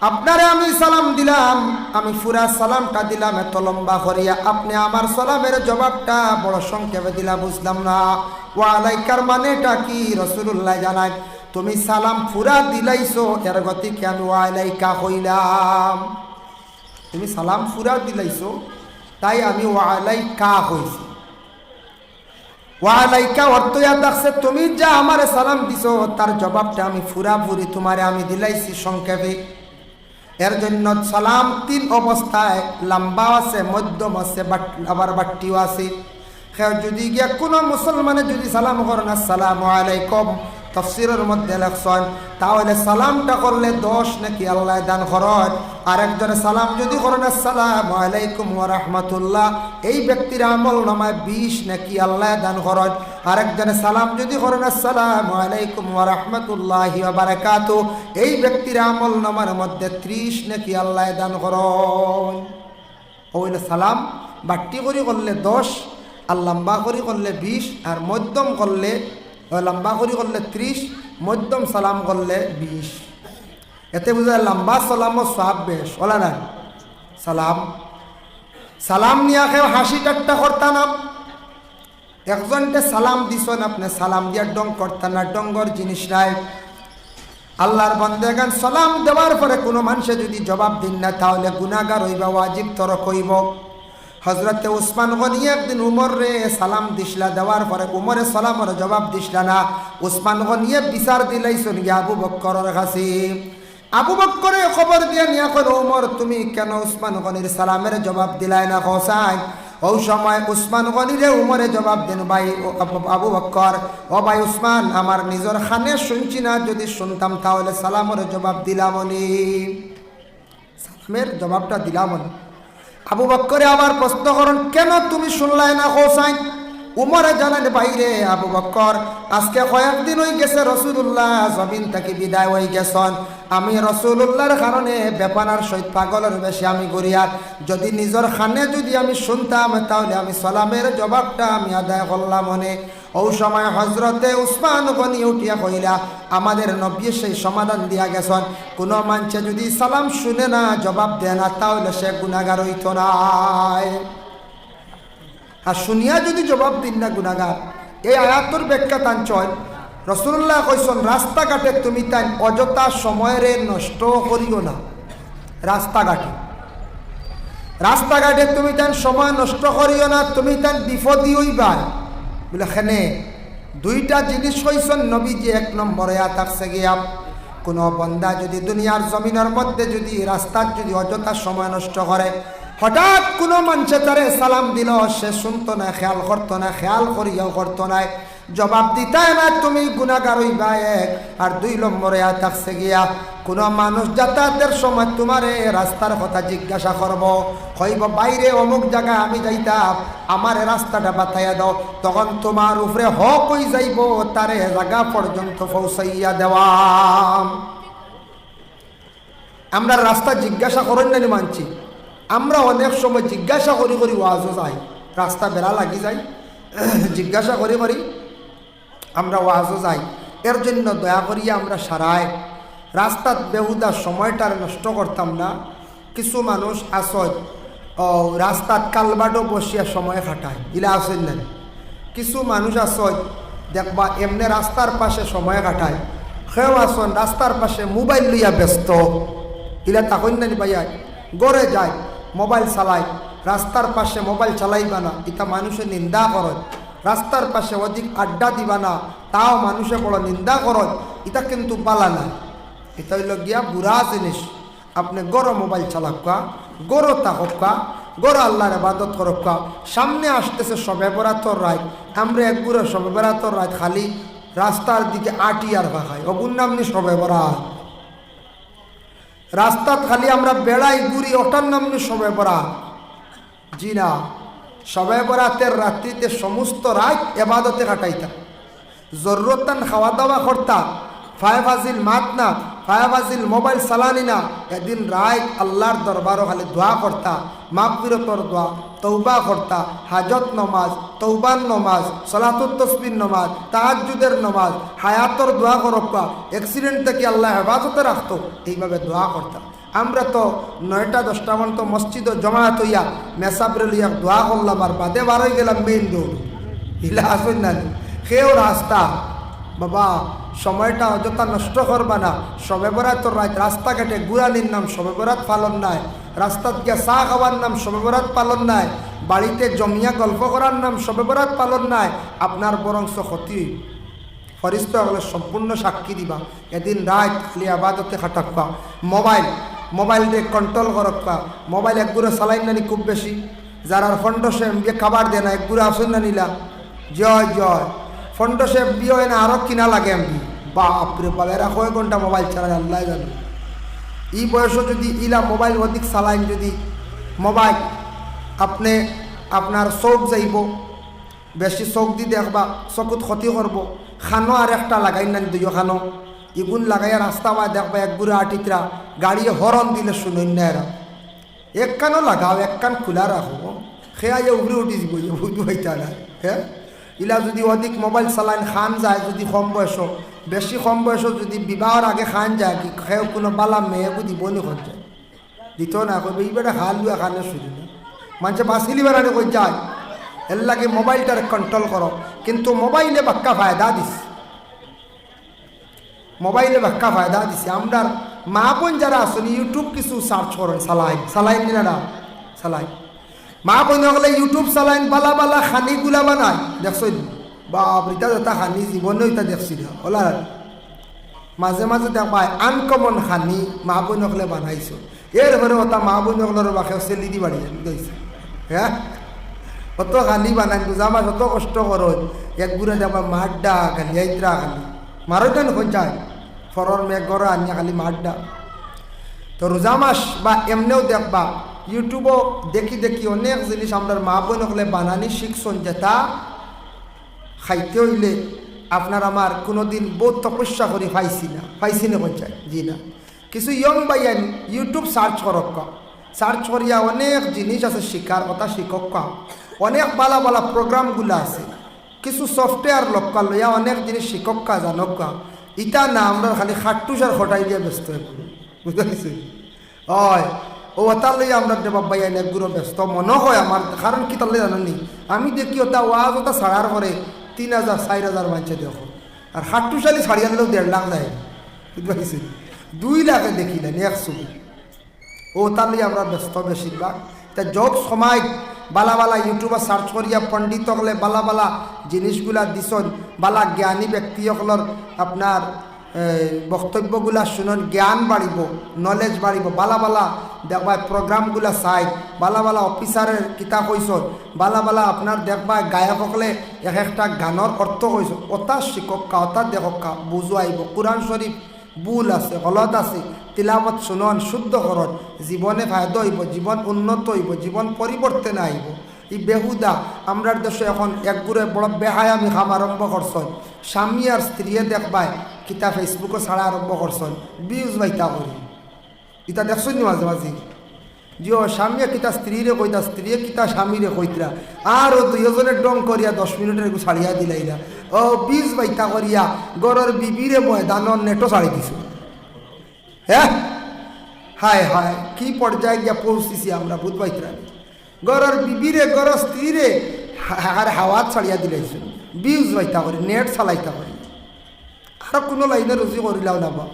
আপনারে আমি সালাম দিলাম, আমি পুরা সালামটা দিলাম এত লম্বা করিয়া, আপনি আমার সালামের জবাবটা বড় সংক্ষেপে দিলা, বুঝলাম না। ওয়া আলাইকার মানেটা কি? রাসূলুল্লাহ জানায়, তুমি সালাম পুরা দিলাইছো, এর গতিকে আমি ওয়া আলাইকা কইলাম। তুমি সালাম পুরা দিলাইছো, তাই আমি ওয়া আলাইকা কইছি। ওয়া আলাইকা অর্থ ইয়াদ রাখছে, তুমি যা আমারে সালাম দিছো তার জবাবটা আমি পুরাপুরি তোমারে আমি দিলাইছি সংক্ষেপে। এর জন্য সালাম তিন অবস্থায়, লম্বা আছে, মধ্যম আছে, আবার বাট্টিও আছে। কেউ যদি গিয়া কোনো মুসলমানে যদি সালাম করেন আসসালামু আলাইকুম, তাফসীরের মধ্যে লেখছেন তাহলে সালামটা করলে 10 নাকি আল্লাহ দান করেন। আরেকজনে সালাম যদি করেন আসসালামু আলাইকুম ওয়া রাহমাতুল্লাহ, এই ব্যক্তির আমল নামায় 20 নাকি আল্লাহ দান করেন। আরেকজনে সালাম যদি করেন আসসালামু আলাইকুম ওয়া রাহমাতুল্লাহি ওয়া বারাকাতুহু, এই ব্যক্তির আমল নামার মধ্যে 30 নাকি আল্লাহ দান করেন। ওইলে সালাম বাট্টি করে করলে 10, আর লম্বা করে করলে 20, আর মধ্যম করলে লম্বা করি করলে 30, মধ্যম সালাম করলে 20। এতে বুঝা লম্বা সালামও সওয়াব বেশ, ওলা না? সালাম নিয়ে কেউ হাসি ঠাট্টা করতাম না। একজনকে সালাম দিছেন, আপনি সালাম দিয়া ডং করতাম না, ডঙ্গর জিনিস নাই। আল্লাহর বান্দাগান সালাম দেওয়ার পরে কোনো মানুষে যদি জবাব দিন না, তাহলে গুনাহগার হইবা, ওয়াজিব তরক হইব। হজরতে উসমান গনি একদিন উমর রে সালাম দিসলা, দেওয়ার পরে উমরে সালামের জবাব দিসলা না। উসমান গনিয়ে বিচার দিলাইছেন গিয়া আবু বক্করের কাছে। আবু বক্করে খবর দিয়ে নিয়া কল, উমর তুমি কেন উসমান গনির সালামের জবাব দিলাই না? হোসাইন ওই সময় উসমান গনিরে উমরে জবাব দেন, ভাই আবু বক্কর, ও ভাই উসমান, আমার নিজের খানে শুনছি না, যদি শুনতাম তাহলে সালামের জবাব দিলামনি, সালামের জবাবটা দিলামনি। আবু বক্করে আবার প্রশ্ন করেন, কেন তুমি শুনলাই না? হোসাইন উমরে জানেন, বাইরে আবু বক্কর, আজকে কয়েকদিন হয়ে গেছে রাসূলুল্লাহ জমিন থেকে বিদায় হয়ে গেছেন। আমি রাসূলুল্লাহর কারণে বেপানার সহিত পাগলের বেশি আমি গড়িয়ার, যদি নিজের খানে যদি আমি শুনতাম তাহলে আমি সালামের জবাবটা আমি আদায় করলাম মনে। ওই সময় হজরতে উসমান গনি উঠিয়া কইলা, আমাদের নবী সেই সমাধান দিয়া গেছেন, কোনো মানুষে যদি সালাম শুনে না, জবাব দেয় না, তাহলে সে গুনাহগার হইত না, আর শুনিয়া যদি জবাব দিন না গুনাহগার। এই আয়াতর ব্যাখ্যা টানছয়, রাসূলুল্লাহ কইছেন রাস্তাঘাটে তুমি তাই অযথা সময়ের নষ্ট করিও না। রাস্তাঘাটে তুমি তাই সময় নষ্ট করিও না, তুমি তাই বিপদী হইবা বলে। এখানে দুইটা জিনিস কইছেন নবীজি। 1 নম্বরে থাকছে গিয়া, কোনো বন্দা যদি দুনিয়ার জমিনের মধ্যে যদি রাস্তার যদি অযথা সময় নষ্ট করে, হঠাৎ কোনো মানুষে তারে সালাম দিল, সে শুনতো না, খেয়াল করতো না, খেয়াল করিয়াও করতো না, জবাব দিতাই না, তুমি গুনাহগার হইবা 1। আর 2 নম্বরে থাকছে গিয়া, কোনো মানুষ যাতায়াতের সময় তোমারে রাস্তার কথা জিজ্ঞাসা করব, হইব বাইরে অমুক জায়গা আমি যাইতাম, আমার রাস্তাটা বাতাইয়া দাও, তখন তোমার উপরে হক হয়ে যাইব তারে জায়গা পর্যন্ত পৌঁছাইয়া দেওয়া। আমরা রাস্তা জিজ্ঞাসা করেন না মানছি, আমরা অনেক সময় জিজ্ঞাসা করি করি ওয়াজও যাই, রাস্তা বেড়া লাগি যাই, জিজ্ঞাসা করি করি আমরা ওয়াজও যাই। এর জন্য দয়া করিয়া আমরা সারায় রাস্তাত বেহুদা সময়টার নষ্ট করতাম না। কিছু মানুষ আসত রাস্তাত কালবাডো বসিয়া সময় কাটায়, ইলা আসেন না। কিছু মানুষ আসত দেখবা এমনি রাস্তার পাশে সময় কাটায়, সেও আসন রাস্তার পাশে মোবাইল লইয়া ব্যস্ত, ইলা তাকইন না ভাইয়া, গড়ে যায় মোবাইল চালায়, রাস্তার পাশে মোবাইল চালাইবা না, এটা মানুষের নিন্দা করে। রাস্তার পাশে অধিক আড্ডা দিবা না, তাও মানুষে বড় নিন্দা করে, এটা কিন্তু বালা না, এটা হইল গিয়া বুড়া জিনিস। আপনি গড় মোবাইল চালাক্কা, গড় তাহক্কা, গড় আল্লাহর ইবাদত করক্কা। সামনে আসতেছে সবে বরাতর রাত, আমরা এক গুড়ে সবে বরাতর রাত খালি রাস্তার দিকে আটি আর খাই, অবুর নামনি সবে বরাত। রাস্তাত খালি আমরা বেড়াই ঘুরি, ওটার নাম সবে বরাত। জি না, সবে বরাতের রাত্রিতে সমস্ত রাত এবাদতে কাটাইতা, জরুরতান খাওয়া দাওয়া করতা, ফায়ে ফাজিল মাত না, ফায়ে ফাজিল মোবাইল চালানি না। এদিন রাত আল্লাহর দরবারও খালি দোয়া করতা, মাগফিরতর দোয়া, তৌবা করতা, হাজত নমাজ, তৌবান নমাজ, সলাতুত তসবির নমাজ, তাহাজ্জুদের নমাজ, হায়াতর দোয়া করবা, অ্যাক্সিডেন্ট থেকে আল্লাহ হেফাজতে রাখতো, এইভাবে দোয়া করতা। আমরা তো 9টা 10টা পর্যন্ত মসজিদ জমায়েত হইয়া মেসাবরে লইয়া দোয়া করলাম, আর বাদে বার হয়ে গেলাম মেইন রোড। ইলা আসুন না সেও রাস্তা। বাবা সময়টা অযথা নষ্ট করবা না। সবে বরাত রাত রাস্তাঘাটে ঘুরানির নাম সবে বরাত পালন নাই, রাস্তাত গিয়া চা খাওয়ার নাম সবে বরাত পালন নাই, বাড়িতে জমিয়া গল্প করার নাম সবে বরাত পালন নাই। আপনার বরংস ক্ষতি। ফরিস্তা হলে সম্পূর্ণ সাক্ষী দিবা। এদিন রাত খালি আবাদতে খাটাক্কা। মোবাইল দিয়ে কন্ট্রোল করক্কা। মোবাইল একগুড়ে চালাই নানি খুব বেশি, যারা ফন্ডসে এমবি খাবার দেয় না, একগুড়ে আসুন না নিলা। জয় জয় ফন্ডসে এমবি হয় না, আরও কিনা লাগে এমবি। বাপরে বাপ, এরা কয় ঘন্টা মোবাইল চালায় আল্লাহ জানে। এই বয়সে যদি ইলা মোবাইল অধিক চালাইন, যদি মোবাইল আপনার চোখ যাইব, বেশি চোখ দি দেখবা, চকুত ক্ষতি করব। খানো আর একটা লাগাই না, দুইও খানো ইগুন লাগাইয়া রাস্তা বা দেখবা একগুড়ে আটিতরা গাড়ি হরন দিলে শুনুন না। এরা এক কানও লাগাও, এক কান খোলা রাখো, খেয়ে উগড়ে উঠি যাব, বুঝতে হইতা না। হ্যাঁ, ইলা যদি অধিক মোবাইল চালাইন খান যায়, যদি কম বয়স, বেশি কম বয়স যদি বিবাহর আগে খান যায়, কি খেয়ে কোনো বালা মেয়েকে দিব নি খোঁজ যায়, দিত না। কই এই বেটা খাল লুয়া খানে শুধু না, মানুষে বাঁচিলি বেড়ানো কই যায়। এর লাগে মোবাইলটার কন্ট্রোল করো। কিন্তু মোবাইলে বাক্কা ফায়দা দিস, মোবাইলে বাক্কা ফায়দা দিছে। আমরা মা বোন যারা আসুন ইউটিউব কিছু সার্চ করেন, সালাইন দিনারা সালাইন মা বোন হলে ইউটিউব চালাইন, বালা বালা খানিগুলা বানায় দেখছই। বাপ রিতা যা খানি জীবনে ওইটা দেখছি না ওলা। মাঝে মাঝে দেখবাই আনকমন খানি মা বোন হলে বানাইছো। এরপরে ওটা মা বোন হলের বাসে চেলি দি বাড়ি গেছে। হ্যাঁ, অত খালি বানাই বুঝা মাছ অত কষ্ট করো, একগুড়ে দেখবা মাড্ডা খালি আইত্রা খালি মারোটা নখন যায়, ফরর মেঘ গড় আনিয়া খালি মাড্ডা। তো রোজা মাস বা এমনিও দেখবা ইউটিউবও দেখি দেখি অনেক জিনিস আমরা মা বোন হলে বানানি শিখছন, যেটা খাইতে হইলে আপনার আমার কোনোদিন বহুত তপস্যা করে পাইছি না পঞ্চায়েত। জি না, কিছু ইয়ং বাইয়ান ইউটিউব সার্চ করক, সার্চ করিয়া অনেক জিনিস আছে শিকার কথা শিকক। অনেক বালা বালা প্রোগ্রামগুলো আছে, কিছু সফটওয়্যার লক্কা লইয়া অনেক জিনিস শিক্ষা জানক। ইটা না আমরা খালি খাট্টুসার খটাই দিয়ে ব্যস্ত হয়ে পড়ি, বুঝতে পারছি? হয় ও তার লইয়া আমরা দেবা বাইয়ান একগুলো ব্যস্ত মনে হয় আমার। কারণ কি তাহলে জানি আমি দেখি ওটা ওয়াজ ওটা ছাড়ার পরে 3000 4000 মানুষে দেখো, আর খাট্টুশালি ছাড়িয়ে আনলেও 1.5 লাখ যায়, বুঝতে পারছি? 2 লাখে দেখিলেন এক ছবি। ও তার লইয়া আমরা ব্যস্ত বেশিরভাগ। তা যোগ সময় বালা বালা ইউটিউবে সার্চ করিয়া পণ্ডিত হলে বালা বালা জিনিসগুলা দিছন, বালা জ্ঞানী ব্যক্তিসকলের আপনার বক্তব্যগুলা শুনুন, জ্ঞান বাড়িব, নলেজ বাড়িব। বালা বালা দেখবা প্রোগ্রামগুলা চাই, বালা বালা অফিসারের কিতাব হইছন, বালা বালা আপনার দেখবা গায়কসকলে এক একটা গানের অর্থ হইছ, ওটা শিক্ষক ওটা দেখক বুঝো আইব। কোরআন শরীফ ভুল আছে, গলত আছে, তিলাবত শুনন, শুদ্ধ করন, জীবনে ফায়দা হইব, জীবন উন্নত হইব, জীবন পরিবর্তন আইব। এই বেহুদা আমরার দেশে এখন একগুড়ে বড় বেহায়ামি খাম আরম্ভ করছেন। স্বামী আর স্ত্রীয়ে দেখবাই কিতা ফেসবুকে ছাড়া আরম্ভ করছেন, বিউজ বাইতা করি। ইতা দেখছেন নি মাঝে মাঝে? জিও স্বামীয়ে কিতা স্ত্রীরে কইতা, স্ত্রীয়ে কিতা স্বামীরে কইতরা, আর ও দুইজনের ডং করিয়া 10 মিনিটের একটু ছাড়িয়া দিলাইরা। ও বীজ বাইতা করিয়া গরর বিবিরে ময়দানর নেটো ছাড়ি দিছো। হ্যাঁ, হায় হায় কি পর্যায়ে গিয়া পৌঁছিছি আমরা, বুধ বাইতরা গরর বিবিরে গর স্ত্রীরে হাওয়াত ছাড়িয়া দিলাইছো, বীজ বাইতা করি, নেট চালাইতা করি। আর কোনো লাইনে রুজি করিলাও না বা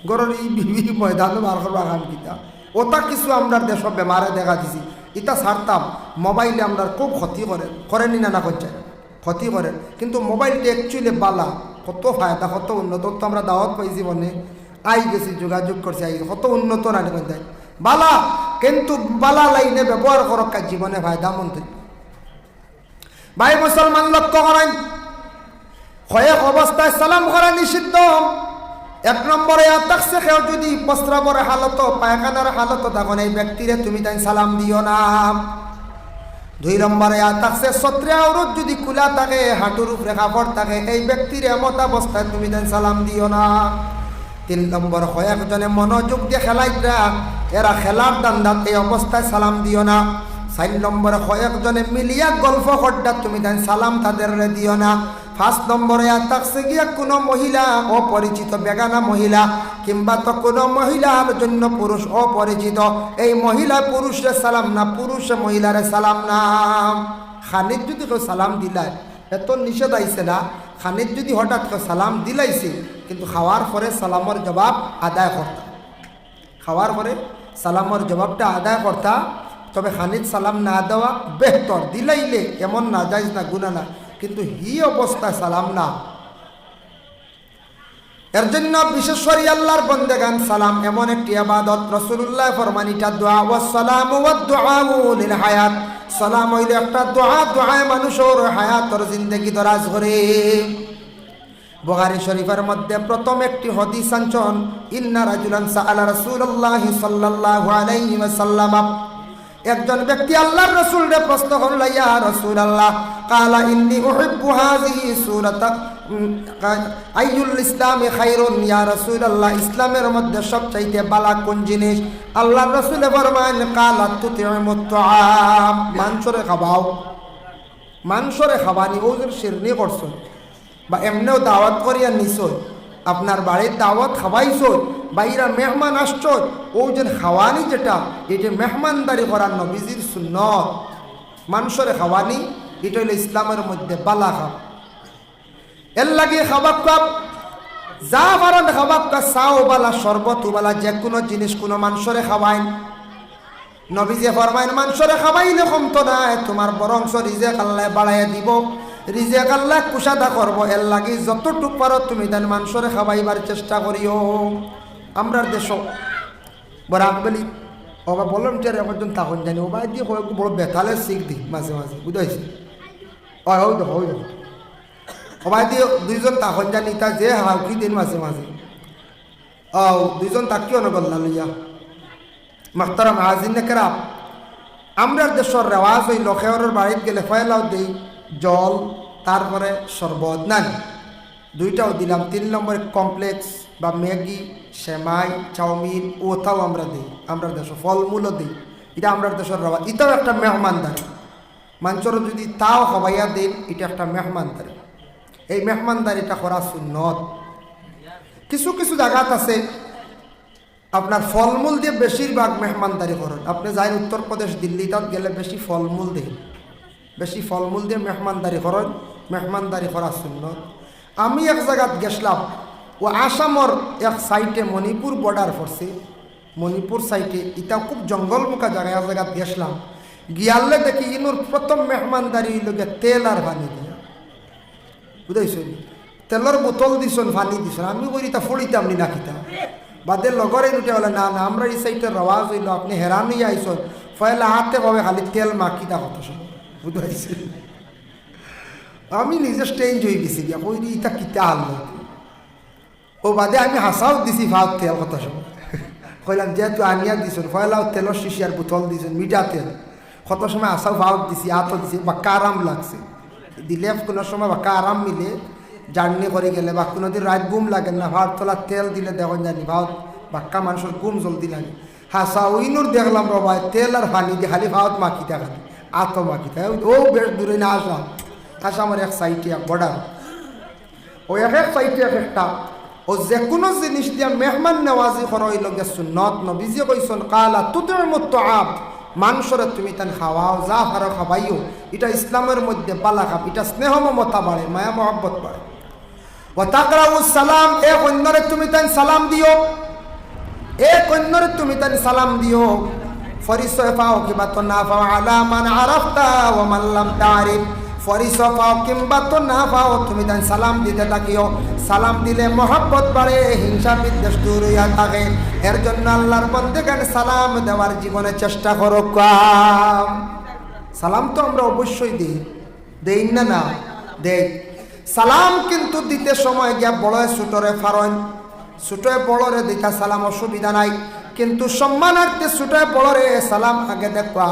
গরর এই বিবি ময়দান বার করবা কাম কিতা। ওটা কিছু আমরা দেশ বেমারে দেখা দিছি, এটা ছাড়তাম। মোবাইলে আমরা খুব ক্ষতি করেনি না করছে, ক্ষতি করেন। কিন্তু মোবাইলটা অ্যাকচুয়ালি বালা, কত ফায়দা, কত উন্নত। তো আমরা দাওয়াত পাই জীবনে আই গেছি, যোগাযোগ করছি, আই কত উন্নত না দেয় বালা। কিন্তু বালা লাইনে ব্যবহার করক জীবনে ফায়দা মন্ত্রী। ভাই মুসলমান লক্ষ্য করেন, কয়েক অবস্থায় সালাম করা নিষিদ্ধ। এক নম্বরে থাকছে কেউ যদি প্রস্রাবের হালত পায়খানার হালত তখন এই ব্যক্তিরে তুমি তাই সালাম দিও না। 2 নম্বরে থাকছে ছত্রে আওরত যদি খোলা থাকে হাঁটুর উপরে কাপড় থাকে এই ব্যক্তির এমত অবস্থায় তুমি তাই সালাম দিও না। 3 নম্বর কয়েকজনে মনোযোগ দিয়ে খেলাইরা এরা খেলার দান্দাত এই অবস্থায় সালাম দিও না। 4 নম্বরে কয়েকজনে মিলিয়া গল্প খড্ডা তুমি তাই সালাম তাদের দিও না। 5 নম্বরে থাকছে গিয়া কোনো মহিলা অপরিচিত বেগানা মহিলা কিংবা তো কোনো মহিলার জন্য পুরুষ অপরিচিত এই মহিলা পুরুষের সালাম না, পুরুষে মহিলারে সালাম না। খানিত যদি কেউ সালাম দিলায় এত নিষেধ আইছে না, খানিত যদি হঠাৎ কেউ সালাম দিলাইছে কিন্তু খাওয়ার পরে সালামর জবাব আদায় করতা, খাওয়ার পরে সালামর জবাবটা আদায় করতা। তবে খানিত সালাম না দেওয়া বেহতর, দিলাইলে এমন না যাইজ না গুনাহ না, কিন্তু হি অবস্থায় সালাম না। এর জন্য বিশেষ করে আল্লাহর বান্দাগান সালাম এমন একটি ইবাদত। রাসূলুল্লাহ ফরমানিটা দোয়া ওয়াস সালামু ওয়াদ দুআউ লিল হায়াত, সালাম হইল একটা দোয়া, দোয়ায় মানুষের হায়াতর জিন্দেগি দরাজ করে। বুখারী শরীফের মধ্যে প্রথম একটি হাদিস আনছেন, ইন্না রাজুলান সাআলা রাসূলুল্লাহ সাল্লাল্লাহু আলাইহি ওয়াসাল্লাম, একজন ব্যক্তি আল্লাহর রাসূলকে প্রশ্ন করল, ইয়া রাসূলুল্লাহ ক্বালা ইন্নী উহিব্বু হাযিহি সূরাতা আইয়ুল ইসলামি খায়রুন, ইয়া রাসূলুল্লাহ ইসলামের মধ্যে সবচাইতে ভালো কোন জিনিস? আল্লাহর রাসূল ফরমান ক্বালা তুতিমুত তুআম, মাংসরে খাবাও, মাংসরে খাবানি। ওদের শিরনি করছো বা এমনিও দাওয়াত করিয়া নিছো, আপনার বাড়ির দাওয়াত খাওয়াইছো, বাইরা মেহমান আসছো, ও যে খাওয়ানি যেটা এটা মেহমানদারি করার নবীজির সুন্নত। মানুষরে খাওয়ানি এটা হইল ইসলামের মধ্যে বালা খাব। এর লাগে খাবাক কাপ যা পারেন খাবাক কা চাও বালা শরবত বালা যে কোনো জিনিস কোনো মানুষরে খাওয়াইন। নবীজি ফরমাইন মানুষরে খাওয়াইলে কমতো না, তোমার বরংস রিজেক আল্লাহ বাড়াইয়া দিব, রিজেক আল্লাহ কুশাদা করব। এর লাগি যতটুক পারো তুমি দেন মানুষরে খাওয়াইবার চেষ্টা করিও। আমরার দেশ বড় আকবেলি ওবা ভলেন্টিয়ার একজন তখন জানি ওবা দিয়ে বড় বেতালে শিখ দিই মাঝে মাঝে, বুঝাইছি? ওই দেখো ওই দেখো ওবাই দিয়ে 2জন তখন জানি তা যে হাউকি দিন মাঝে মাঝে 2জন তাকিও নগল্লা লইয়া মাখতারাম হাজিন কেরাম। আমরার দেশের রেওয়াজ হইল খেয়রের বাড়িতে গেলে ফয়লাও দিই জল, তারপরে শরবত নাই, 2টাও দিলাম। 3 নম্বরে কমপ্লেক্স বা ম্যাগি, সেমাই, চাউমিন ওটাও আমরা দিই। আমরা দেশে ফলমূলও দিই, এটা আমরা দেশের রেওয়াজ। এটাও একটা মেহমানদারি, মানুষের যদি তাও খাওয়াইয়া দিন এটা একটা মেহমানদারি। এই মেহমানদারিটা করা সুন্নত। কিছু কিছু জায়গাত আছে আপনার ফলমূল দিয়ে বেশিরভাগ মেহমানদারি করেন। আপনি যাই উত্তরপ্রদেশ দিল্লি তাত গেলে বেশি ফলমূল দেন, বেশি ফলমূল দিয়ে মেহমানদারি করেন, মেহমানদারি করা সুন্নত। আমি এক জায়গাত গেছিলাম, ও আসামর এক সাইটে মণিপুর বর্ডার পড়ছে, মণিপুর সাইটে এটা খুব জঙ্গলমুখা জায়গায় এক জায়গাত গেছিলাম। গিয়ালে দেখি ইনুর প্রথম মেহমানদারি লোকে তেল আর পানি দিয়ে, বুঝাইছেন? তেলের বোতল দিছেন, পানি দিছেন। আমি বলি তা ফড়িতাম নি নাকিতা বাদে লগরে উঠে বলে না না আমরা এই সাইটের রওয়াজ হইল, আপনি হেরান হইয়া আইসন ফয়লা হাতে পাবে খালি তেল মাখিতা কত সময়, বুঝাইছে? আমি নিজে স্টেঞ্জ হয়ে গেছি গিয়া কই ইটা কিতা আনলো। ও বাদে আমি হাসাও দিছি ভাত তেল কত সময়, কইলাম যেহেতু আনিয়া দিছেন ফয়লাও তেলের শিশি আর বোতল দিছেন মিঠা তেল, কত সময় হাসাও ভাত দিছি, আতো দিছি, বাক্কা আরাম লাগছে দিলে। কোনো সময় বাক্কা আরাম মিলে জার্নি করে গেলে বা কোনোদিন রাত ঘুম লাগে না, ভাত তোলা তেল দিলে দেখুন জানি ভাত বাক্কা মানুষের ঘুম জলদি লাগে। হাসা উইনুর দেখলাম বাবা তেল আর পানি দিয়ে খালি ভাত মাখিতা খালি আতো মাখিতা। ও বেশ দূরে না আসা আসামের এক সাইটে এক বর্ডার, ও এক সাইটে এক একটা ও যে কোনো জিনিস দিয়া মেহমান নেওয়াজি করা হইল গে সুন্নত। নবীজি কইছেন কালা তুতিমুত তুআম, মানুষরে তুমি তান খাওয়াও, যা পারো খাওয়াইও। এটা ইসলামের মধ্যে বালা খাব, এটা স্নেহ মমতা বাড়ে, মায়া মহব্বত বাড়ে। ওয়া তাকরাউস সালাম, এক অন্যরে তুমি তান সালাম দিও, এক অন্যরে তুমি তান সালাম দিও। ফরিসয় পাও কিংবা তো না পাও আলা মান আরাফতা ওয়া মান লাম তারিফ, ফরিসয় পাও কিংবা তো না পাও তুমি তান সালাম দিতে থাকিও। সালাম দিলে মহব্বত বাড়ে, হিংসা বিদ্বেষ দূর হইয়া থাকে। এর জন্য আল্লাহর বান্দাগান সালাম দেওয়ার জীবনে চেষ্টা করো। সালাম তো আমরা অবশ্যই দিই, দেই না না দেই। সালাম কিন্তু দিতে সময় গিয়া বড় ছোটরে ফারন ছোটে বড়রে দিতা সালাম অসুবিধা নাই, কিন্তু সম্মানার্থে ছোটে বড়রে সালাম আগে দেখবা।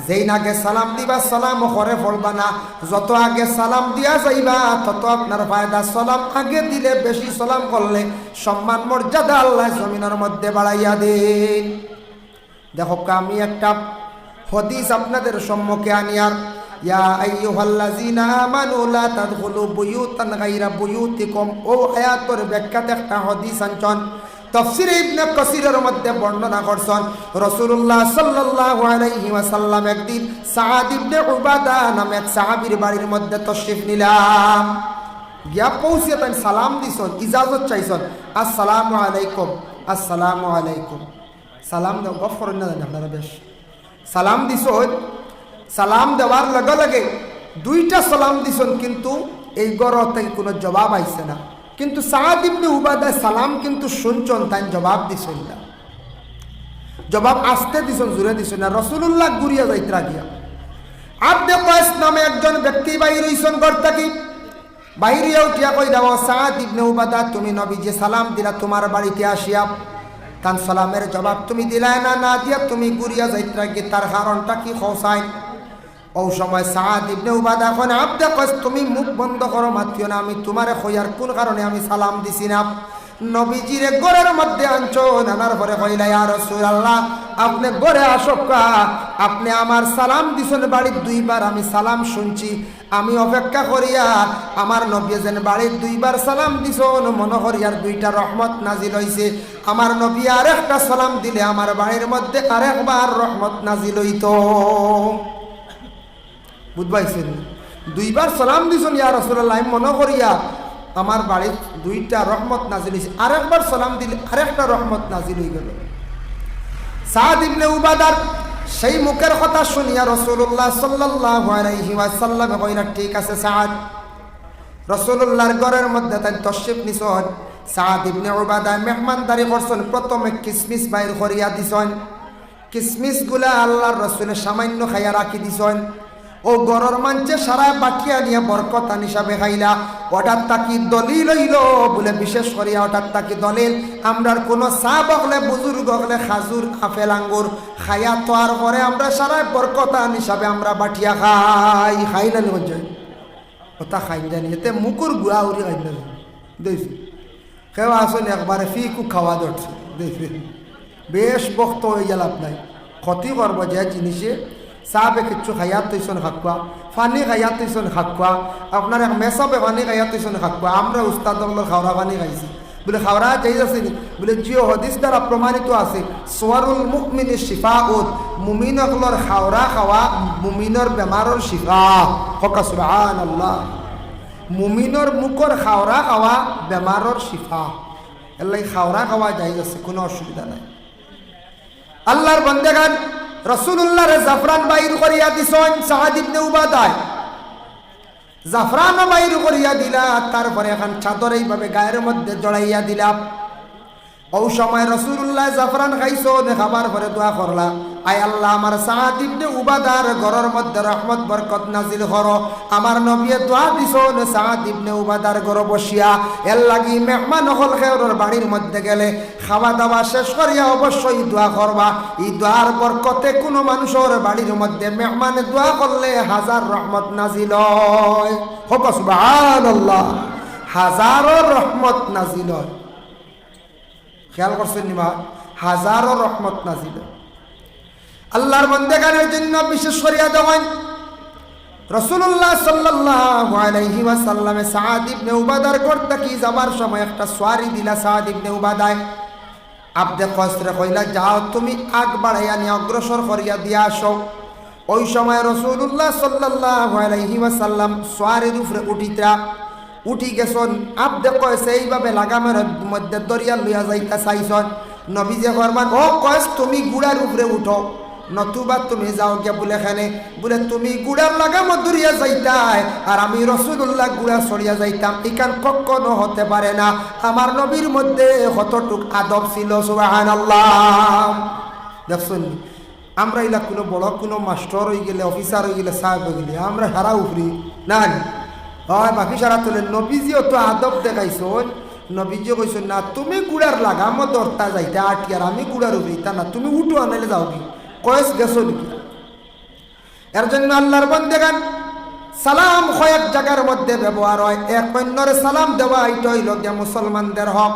যেই আগে সালাম দিবা সালাম ঘরে পড়বা না, যত আগে সালাম দিয়া যাইবা তত আপনার ফায়দা। সালাম আগে দিলে, বেশি সালাম করলে সম্মান মর্যাদা আল্লাহ জমিনের মধ্যে বাড়াইয়া দেন। দেখো আমি একটা হাদিস আপনাদের সম্মুখে আনিয়ার, ইয়া আইয়ুহাল্লাযীনা আমানু লা তাদখুলু বুয়ুতান গায়রা বুয়ুতিকুম, ও আয়াতের ব্যাখ্যাতে একটা হাদিস আনছেন। তাফসীর ইবনে কাসীরের মধ্যে বর্ণনা করছেন রাসূলুল্লাহ সাল্লাল্লাহু আলাইহি ওয়াসাল্লাম একদিন সাআদ ইবনে উবাদা নামে এক সাহাবীর বাড়ির মধ্যে তশরিফ নিলাম। গিয়া পৌঁছে তাই সালাম দিছেন, ইজাজত চাইছেন, আসসালামু আলাইকুম, আসসালামু আলাইকুম। সালাম দাও, গফ করেন না আপনারা, বেশ সালাম দিছেন। সালাম দেওয়ার লগে লগে দুইটা সালাম দিছেন, কিন্তু এই গরতে কোনো জবাব আইছে না। কিন্তু সাআদ ইবনে উবাদা সালাম কিন্তু শুনছেন, তাই জবাব দিছেন না। জবাব আসতে দিছেন, জুড়ে দিছেন না। রাসূলুল্লাহ ঘুরিয়া যাইত্রা গিয়া আব্দে কয়েস নামে একজন ব্যক্তি বাইর হইছেন ঘর থাকি। বাইরে উঠিয়া কই দাও, সাআদ ইবনে উবাদা তুমি নবীজি সালাম দিলা তোমার বাড়িতে আসিয়া, তান সালামের জবাব তুমি দিলাই না, না দিয়া তুমি ঘুরিয়া যাইত্রা গিয়ে, তার কারণটা কি খোসাই? ও সময় সাআদ ইবনে উবাদা কোন আব্দে কস তুমি মুখ বন্ধ করো, মাতিও না, আমি তোমারে কইয়ার কোন কারণে আমি সালাম দিছি না। নবীজিরে ঘরের মধ্যে আনছো, নানার পরে কইলা ইয়া রাসূলুল্লাহ আপনি ঘরে আসো কা, আপনি আমার সালাম দিছেন বাড়ির দুইবার, আমি সালাম শুনছি, আমি অপেক্ষা করিয়া আমার নবী যেন বাড়ির দুইবার সালাম দিছেন, মনে করিয়ার দুইটা রহমত নাজিল হইছে। আমার নবী আরেকটা সালাম দিলে আমার বাড়ির মধ্যে আরেকবার রহমত নাজিল হইতো। বুঝবাইছেন? দুইবার সালাম দিছেন ইয়া রাসূলুল্লাহ, আমি মনে করিয়া আমার বাড়ির দুইটা রহমত নাজিল হইছে, আরেকবার সালাম দিলে আরেকটা রহমত নাজিল হয়ে গেল। সাআদ ইবনে উবাদার সেই মুখের কথা শুনিয়া রাসূলুল্লাহ সাল্লাল্লাহু আলাইহি ওয়াসাল্লাম কইরা ঠিক আছে সাআদ। রাসূলুল্লাহর ঘরের মধ্যে তাই তশরিফ নিছেন। সাআদ ইবনে উবাদা মেহমানদারি করছেন, প্রথমে কিসমিস বাইর করিয়া দিছেন। কিসমিসগুলা আল্লাহর রাসূলের সামান্য খাইয়া রাখি দিছেন। ও গরর মানছে সারা বাটিয়া নিয়ে বরকতান হিসাবে খাইলা। ওটার তাকি দলিল হইল বলে, বিশেষ করিয়া ওটার তাকি দলিল আমরার কোনো সাহাব হলে বুজুর্গ হলে খাজুর আপেল আঙ্গুর খাইয়া তোয়ার পরে আমরা সারা বরকতান হিসাবে আমরা বাটিয়া খাই। খাই না নিয়ে ওটা খাই জানি, এতে মুকুর গুয়া উড়ি খাই না দেখছি কেউ আসলে একবারে ফিকু খাওয়া ধরছে দেখছি, বেশ বক্ত হয়ে গেল আপনার ক্ষতি করবো যে জিনিসে। চাহে কিচ্ছু খাইয়াত তৈছন খাকুয়া, পানি খাইয়াত তৈছন খাকুয়া, আপনার এক মেসাবে পানি খাইয়াত তৈছন খাকুয়া। আমরা উস্তাদ খাওয়া পানি খাইছি বলে খাওয়া যাই আছে নি বলে, জিও হদিস দ্বারা প্রমাণিত আছে সোয়ারুল মুমিনের শিফাউত, মুমিন অকলর খাওয়া খাওয়া মুমিনের বেমারর শিফা। হকা সুবহানাল্লাহ। মুমিনের মুখর খাওয়া খাওয়া বেমারর শিফা, এলাই খাওয়া খাওয়া যাই আছে, কোনো অসুবিধা নাই। আল্লাহর বান্দাগান রাসূলুল্লাহর জাফরান বাইর করিয়া দিছেন সাআদ ইবনে উবাদায়। জাফরান বাইর করিয়া দিলা, তারপরে এখন চাদর এইভাবে গায়ের মধ্যে জড়াইয়া দিলাম। ও সময় রাসূলুল্লাহ জাফরান খাইছেন, খাবার পরে দোয়া করলা, আয় আল্লাহ আমার সাআদ ইবনে উবাদার ঘরের মধ্যে রহমত বরকত নাজিল করো। আমার নবী দোয়া দিছেন সাআদ ইবনে উবাদার ঘরে বসিয়া, এর লাগি মেহমান হল খেওরের বাড়ির মধ্যে গেলে খাওয়া দাওয়া শেষ করিয়া অবশ্যই দোয়া করবা। এই দোয়ার বরকতে কোনো মানুষের বাড়ির মধ্যে মেহমান দোয়া করলে হাজার রহমত নাজিল হয়। হোক সুবহানাল্লাহ, হাজারো রহমত নাজিল হয়। খেয়াল করছেন নিমা, হাজারো রহমত নাজিল। আল্লাহর বান্দাগানের জন্য বিশেষ করিয়া দেওয়ান রাসূলুল্লাহ সাল্লাল্লাহু আলাইহি ওয়াসাল্লামে সাআদ ইবনে উবাদার ঘর থেকে যাবার সময় একটা সোয়ারি দিলা সাআদ ইবনে উবাদায়। আব্দে কসরে কইলা, যাও তুমি আগ বাড়াইয়া নিয়ে অগ্রসর করিয়া দিয়া আসো। ওই সময় রাসূলুল্লাহ সাল্লাল্লাহু আলাইহি ওয়াসাল্লাম সোয়ারির উপরে উঠি গেছন। আব্দে কয়েস এইভাবে লাগামের মধ্যে দরিয়া লইয়া যাইতা চাইছন। নবীজে ফরমান, ও কয়েস তুমি গুড়ার উপরে উঠো, নতুবা তুমি যাও গিয়া বলে খানে বলে তুমি গুড়ার লাগাম দরিয়া যাইতাই আর আমি রাসূলুল্লাহ গুড়া সরিয়া যাইতাম, ইকান কখনো হতে পারে না। আমার নবীর মধ্যে কতটুক আদব ছিল, সুবহানাল্লাহ। দেখছেন, আমরা ইলা কোনো বড় কোনো মাস্টার হয়ে গেলে, অফিসার হয়ে গেলে, সাহেব হয়ে গেলে আমরা সারা উফরি না হয়, বাকি সারা তোলে। নবীজিও তো আদব দেখাইছন, নবীজি কইছেন না তুমি গুড়ার লাগামো দরতা যাইতে আটিয়ার আমি গুড়ার উঠাইতা না তুমি উঠো আনাইলে যাও কি কয়েস গেছো নাকি এর জন্য আল্লাহর বান্দাগান সালাম কয়েক জায়গার মধ্যে ব্যবহার হয় এক অন্যের সালাম দেওয়া এটা হইল গিয়া মুসলমানদের হক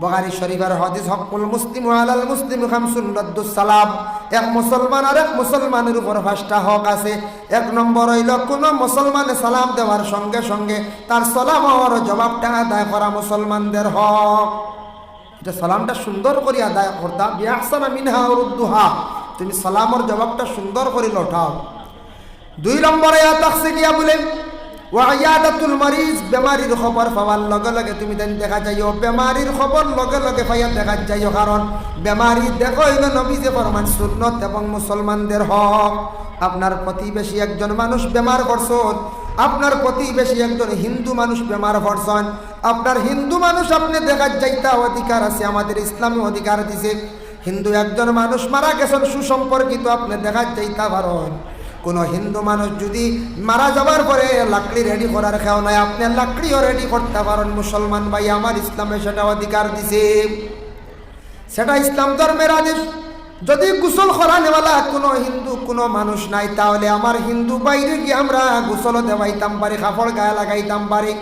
বুখারী শরীফের হাদিস হকুল মুসলিম আলাল মুসলিম খামসুন রাদ্দুস সালাম এক মুসলমান আর এক মুসলমানের উপর পাঁচটা হক আছে এক নম্বর হইল কোন মুসলমানে সালাম দেওয়ার সঙ্গে সঙ্গে তার সালাম আর জবাবটা আদায় করা মুসলমানদের হক এটা সালামটা সুন্দর করে আদায় করতা বিআহসানা মিনহা রুদ্দুহা তুমি সালামের জবাবটা সুন্দর করে লটাও দুই নম্বরে তাকসি গিয়া বলেন ওয়াইয়াদাতুল মারিজ বেমারির খবর পাওয়ার লগে লগে তুমি দেন দেখা যাইও বেমারির খবর লগে লগে পাইয়া দেখা যাইও কারণ বেমারি দেখো হইল নবী যে ফরমান সুন্নত এবং মুসলমানদের হক আপনার প্রতিবেশী একজন মানুষ বেমার পড়ছেন আপনার প্রতিবেশী একজন হিন্দু মানুষ বেমার পড়ছেন আপনার হিন্দু মানুষ আপনি দেখা যাইতা অধিকার আছে আমাদের ইসলামী অধিকার দিছে হিন্দু একজন মানুষ মারা গেছেন সুসম্পর্কিত আপনি দেখা যাইতা পারেন কোনো হিন্দু মানুষ যদি মারা যাবার পরে লাকড়ি রেডি করার খেয়াল নাই আপনি লাকড়িও রেডি করতে পারেন মুসলমান ভাই আমার ইসলামে সেটা অধিকার দিছে সেটা ইসলাম ধর্মের আদেশ যদি গোসল করানেওয়ালা কোনো হিন্দু কোনো মানুষ নাই তাহলে আমার হিন্দু বাইরে গিয়ে আমরা গোসলও দেওয়াইতাম পারি কাপড় গায়ে লাগাইতাম পারি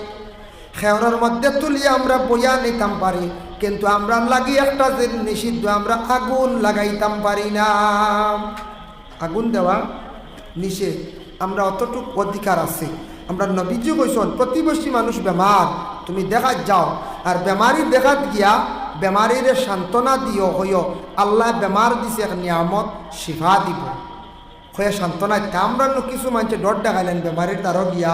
খেয়রের মধ্যে তুলিয়ে আমরা বইয়া নিতাম পারি কিন্তু আমরা লাগি একটা যে নিষিদ্ধ আমরা আগুন লাগাইতাম পারি না আগুন দেওয়া নিষেধ আমরা অতটুকু অধিকার আছে আমরা নবীজি কইছেন প্রতিবেশী মানুষ বেমার তুমি দেখা যাও আর বেমারি দেখাত গিয়া বেমারির সান্ত্বনা দিও হইও আল্লাহ বেমার দিছে এক নিয়ামত শিফা দিব হয়ে সান্ত্বনা আমরা কিছু মানুষে ডর দেখাইলেন বেমারির দ্বারও গিয়া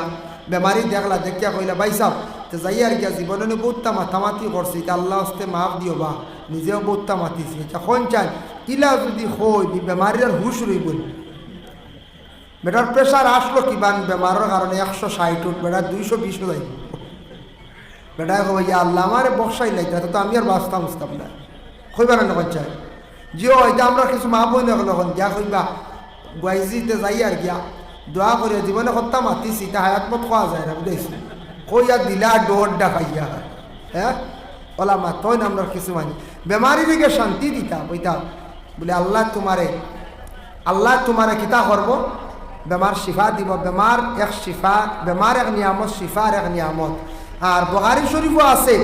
বেমারি দেখলা দেখিয়া কইলা ভাই সাহ তো যাই আর গিয়া জীবনে বহুতটা মাথামাতি করছি তা আল্লাহ হস্তে মাফ দিও বা নিজেও বহুতটা মাতিছি এখন চান ইলা যদি হই বেমারির হুশ রইব বেটার প্রেশার আসলো কি বান বেমারের কারণে 160 উঠ বেটা 220 যাই বেটা কই আল্লাহ আমার বক্সাই লাইতে তো আমি আর বাঁচতাম না কইবার না কচ্ছা জিও এটা আমরা কিছু মা বই না এখন যা কইবা গাইজিতে যাই আর গিয়া দোয়া করে জীবনে হত্যা মাতিছি তা হায়াত মত খাওয়া যায় না বুঝেছি কইয়া দিলা ডোরটা খাইয়া হ্যাঁ ওলা মা তই না আমরা কিছু মানি বেমারি দিকে শান্তি দিতা বইতা বলে আল্লাহ তোমারে কিতা করবো বেমার শিফা দিব বেমার এক শিফা বেমার এক নিয়ামত শিফার এক নিয়ামত আর বুখারী শরীফও আছে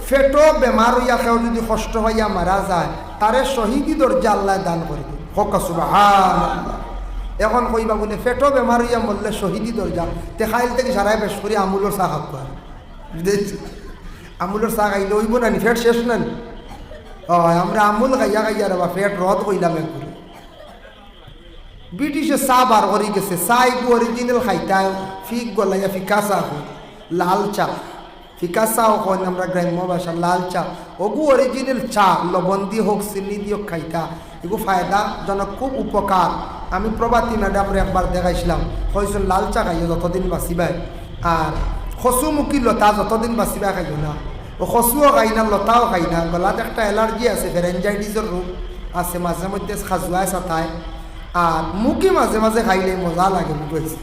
ফেটো বেমার হইয়া কেউ যদি কষ্ট হইয়া মারা যায় তারে শহীদি দরজা আল্লাহ দান করে দিন হক সুবহানাল্লাহ এখন কইবা বলে ফেটো বেমার হইয়া মরলে শহীদি দরজা তে খাইল থেকে সারাই বেশ করি আমুলের চা খাব বুঝেছি আমুলের চা খাইলে হইব না নি ফেট শেষ না নি আমরা আমুল খাইয়া খাইয়া রে বা ফেট রদ কইলাম একটু ব্রিটিশে চা বার করে গেছে চা এগু অরিজিনাল খাইতা ফিক গলাইয়া ফিকা চা হয় লাল চা ফিকা চাও হয় আমরা গ্রাম্য ভাষা লাল চা ওগু অরিজিনাল চা লবণ দিয়ে হোক চিনি দিয়ে খাইতা এগু ফায়দাজনক খুব উপকার আমি প্রবাদী ম্যাডামরে একবার দেখাইছিলাম হয়েছিল লাল চা খাইও যতদিন বাঁচিবাই আর খসুমুখী লতা যতদিন বাঁচিবা খাইও না ও খসুও খাই না লতাও খাই না গলাত একটা অ্যালার্জি আছে ফেরেঞ্জাইটিসের রোগ আছে মাঝে মধ্যে খাজুয়ায় চাতায় আর মুখি মাঝে মাঝে খাইলে মজা লাগে বুঝেছি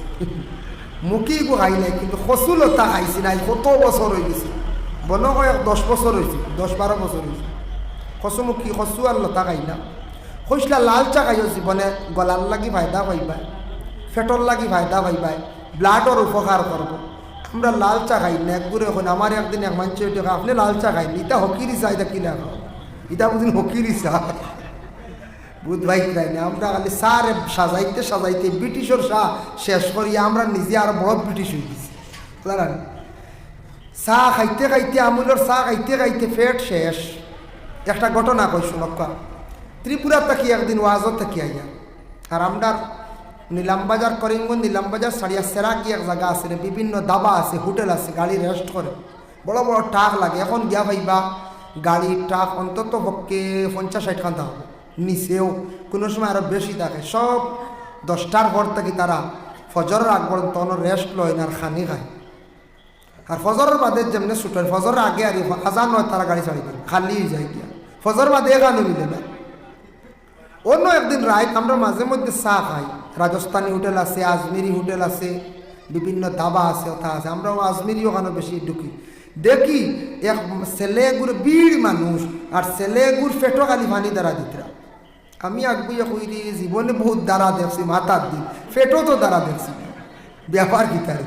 মুখি গো খাইলে কিন্তু খসু লতা খাইছি নাই কত বছর হয়ে গেছে বন কয়েক 10 বছর হয়েছে 10-12 বছর হয়েছে খসুমুখী খসু আর লতা খাই না খসলা লাল চা খাইও জীবনে গলার লাগি ফায়দা পাইবাই ফেটর লাগি ফায়দা পাইবাই ব্লাডর উপকার করব আমরা লাল চা খাই না একগুড়ে এখন আমার একদিন এক মানুষ আপনি লাল চা খাইনি এটা হকিরি চা এটা কিনা এটা বুঝিন হকিরি চা বুধবাই না আমরা খালি সারে সাজাইতে সাজাইতে ব্রিটিশের শাহ শেষ করিয়া আমরা নিজে আর বড় ব্রিটিশ হয়ে গেছি বুঝলেন চা খাইতে খাইতে আমুলের চা খাইতে খাইতে ফেট শেষ একটা ঘটনা কই শুনক্কা ত্রিপুরা থাকি একদিন ওয়াজত থাকি আইয়া আর আমরা নীলামবাজার করিমগঞ্জ নীলামবাজার সারিয়া সেরা কি এক জায়গা আছে বিভিন্ন দাবা আছে হোটেল আছে গাড়ি রেস্ট করে বড় বড় ট্রাক লাগে এখন গিয়া ভাইবা গাড়ি ট্রাক অন্তত পক্ষে 50-60 খান হবে নিচেও কোনো সময় আরও বেশি থাকে সব 10টার পর থেকে তারা ফজরের আগ পর্যন্ত রেস্ট লয় না আর খানি খায় আর ফজরের বাদে যেমনি ছুটেন ফজরের আগে আর আজান নয় তারা গাড়ি ছাড়ি দেয় খালি যায় গিয়া ফজর বাদে এখানে মিলে না অন্য একদিন রাত আমরা মাঝে মধ্যে চা খাই রাজস্থানী হোটেল আছে আজমিরি হোটেল আছে বিভিন্ন দাবা আছে ওটা আছে আমরাও আজমিরি ওখানে বেশি ঢুকি দেখি এক ছেলেগুর বিড় মানুষ আর ছেলেগুর ফেটো খালি পানি দ্বারা দিতরা। আমি আগুইয়া কইরি জীবনে বহুত দ্বারা দেখছি, মাথার দিন ফেটো তো দ্বারা দেখছি, ব্যাপার কি তার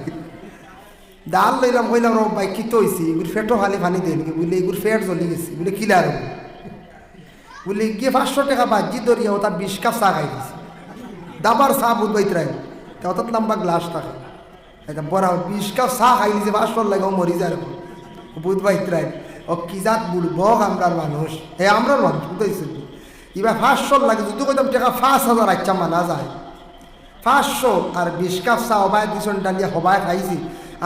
ডাল লইলাম কইলাম র ভাই কি তো হয়েছি, এগুলো ফেটো খালি পানি দেন বলে এগুলো ফেট জ্বলি গেছি বলে কিলার বলে গিয়ে 500 টাকা বাজি ধরিয়া ওটা 20 কাপ চা খাই দিছি, দাবার চা বুধ বাইতরাই অর্থাৎ লম্বা গ্লাস থাকে এটা বড় 20 কাপ চা খাই দিছে 500 লাগাও মরি যায় বুধ বাইতরাই ও কি জাত বুড়ব আমরার মানুষ আমরার মানুষ বুঝতেছি এবার 500 লাগে যদি কইতাম টাকা 5000 আচ্ছা মানা যায় 500 আর 20 কাপ চা হবাই 200 ডালিয়া হবাই খাইছি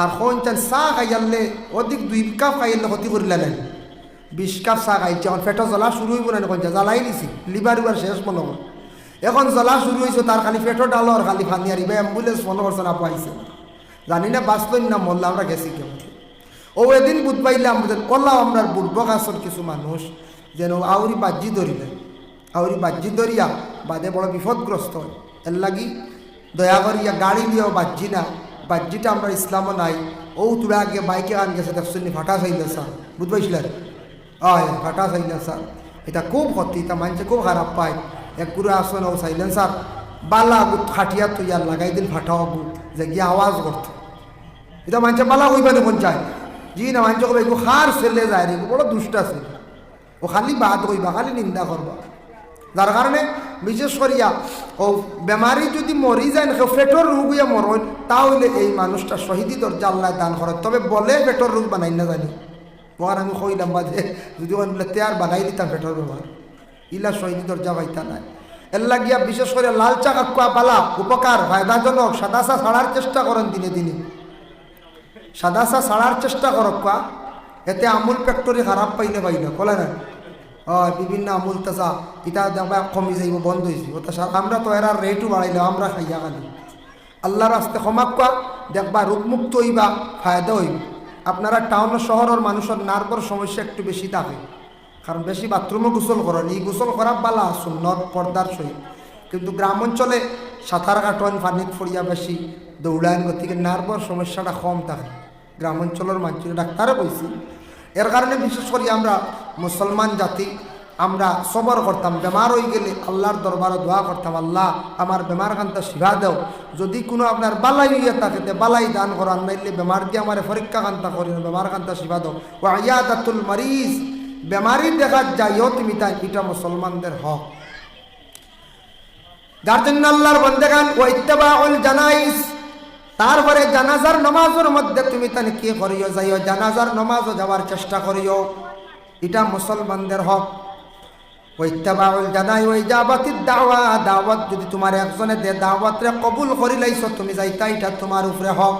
আর কোনটান চা খাইয়ালে অধিক 2 কাপ খাইলে ক্ষতি করিলে নাই 20 কাপ চা খাইছে এখন পেটো জ্বলা শুরু হইব না কোনটা জ্বালাই দিছি লিভার উবার শেষ মনে হয় এখন জ্বলা শুরু হয়েছে তার খালি পেটো ডালো আর খালি ফানি আর ইবা অ্যাম্বুলেন্স মনে করছে না পাইছে জানি না বাঁচলই না মরলে আমরা গেছি কেমন ও এদিন বুধ পাইলাম কল্লা আমরা বুড়ব গাছর কিছু মানুষ যেন আউরি বাজি ধরিলে আউরি বাজি ধরিয়া বাদে বড় বিপদগ্রস্ত হয় এর লাগি দয়া করিয়া গাড়ি দিয়েও বাজি না বাজিটা আমরা ইসলামও নাই ও তুলে আগে বাইকে আন গেছে দেখছেন ফাটা চাইলে স্যার বুঝ পাইছিলেন হয় ফাটা চাইলে স্যার এটা খুব ক্ষতি এটা মানুষে খুব খারাপ পায় এক গুরু আসন ও চাইলেন স্যার বালা বুট খাটিয়া তুই আর লাগাই দিন ফাটাও বুট যে গিয়ে আওয়াজ করত এটা মানুষে বালা হইবা দেখুন চায় জি না মানুষ কবে এগু হার ছেলে যায় রে বড় দুষ্ট আছে ও খালি বাদ হইবা খালি নিন্দা করবা যার কারণে বিশেষ করিয়া ও বেমারি যদি মরি যায় না পেটর রোগ হইয়া মরণ তাহলে এই মানুষটা শহীদি দরজা আল্লাহ দান করে তবে বলে পেটর রোগ বানাই না জানি পর আমি কইলাম বাজে যদি বলে তেয়ার বানাই দিতাম পেটর ব্যবহার ইলা শহীদি দরজা পাইতা নাই এর লাগিয়া বিশেষ করে লাল চা কাকুয়া পালা উপকার ফায়দাজনক সাদা চা ছাড়ার চেষ্টা করেন দিনে দিনে সাদা চা ছাড়ার চেষ্টা করক্কা এতে আমুল ফ্যাক্টরি খারাপ পাইলে পাইলে বলে না বিভিন্ন আমুল তাজা এটা দেখবা কমি যাইব বন্ধ হয়েছে ওটা আমরা তো এরা রেটও বাড়াইলে আমরা খাইয়া খালি আল্লাহর রাস্তে ক্ষমাক্কা দেখবা রোগমুক্ত হইবা ফায়দা হইব আপনারা টাউন শহরের মানুষের নার্ভর সমস্যা একটু বেশি থাকে কারণ বেশি বাথরুমও গোসল করেন এই গোসল করা বালা সুন্নত পর্দার সহিত কিন্তু গ্রাম অঞ্চলে সাঁতার কাটন পানিত ফরিয়া বেশি দৌড়ায়ন গতিকে নার্ভর সমস্যাটা কম থাকে গ্রাম অঞ্চলের মানুষের ডাক্তারও কইছি এর কারণে বিশেষ করে আমরা মুসলমান জাতি আমরা সবর করতাম বেমার হয়ে গেলে আল্লাহর দরবারে দোয়া করতাম আল্লাহ আমার বেমার কান্তা শিবা দেও যদি কোনো আপনার বালাই হইয়া থাকে বালাই দান করার নাইলে বেমার দিয়ে আমার পরীক্ষা কান্তা করি বেমার কান্তা শিবা দেও ও ইয়াদাতুল মারিজ বেমারি দেখা যাইও তুমি তাই এটা মুসলমানদের হক যার জন্য আল্লাহর বান্দাগান ও ইত্তেবাউল জানাইজ তারপরে জানাজার নামাজের মধ্যে তুমি তানে কি করিও যাইও জানাজার নামাজও যাওয়ার চেষ্টা করিও এটা মুসলমানদের হক ও ইত্তেবাউল জানাই ও ইজাবাতিদ দাওয়া দাওয়াত যদি তোমার একজনে দে দাওয়াতরে কবুল করি লাইছো তুমি যাইতা এটা তোমার উপরে হক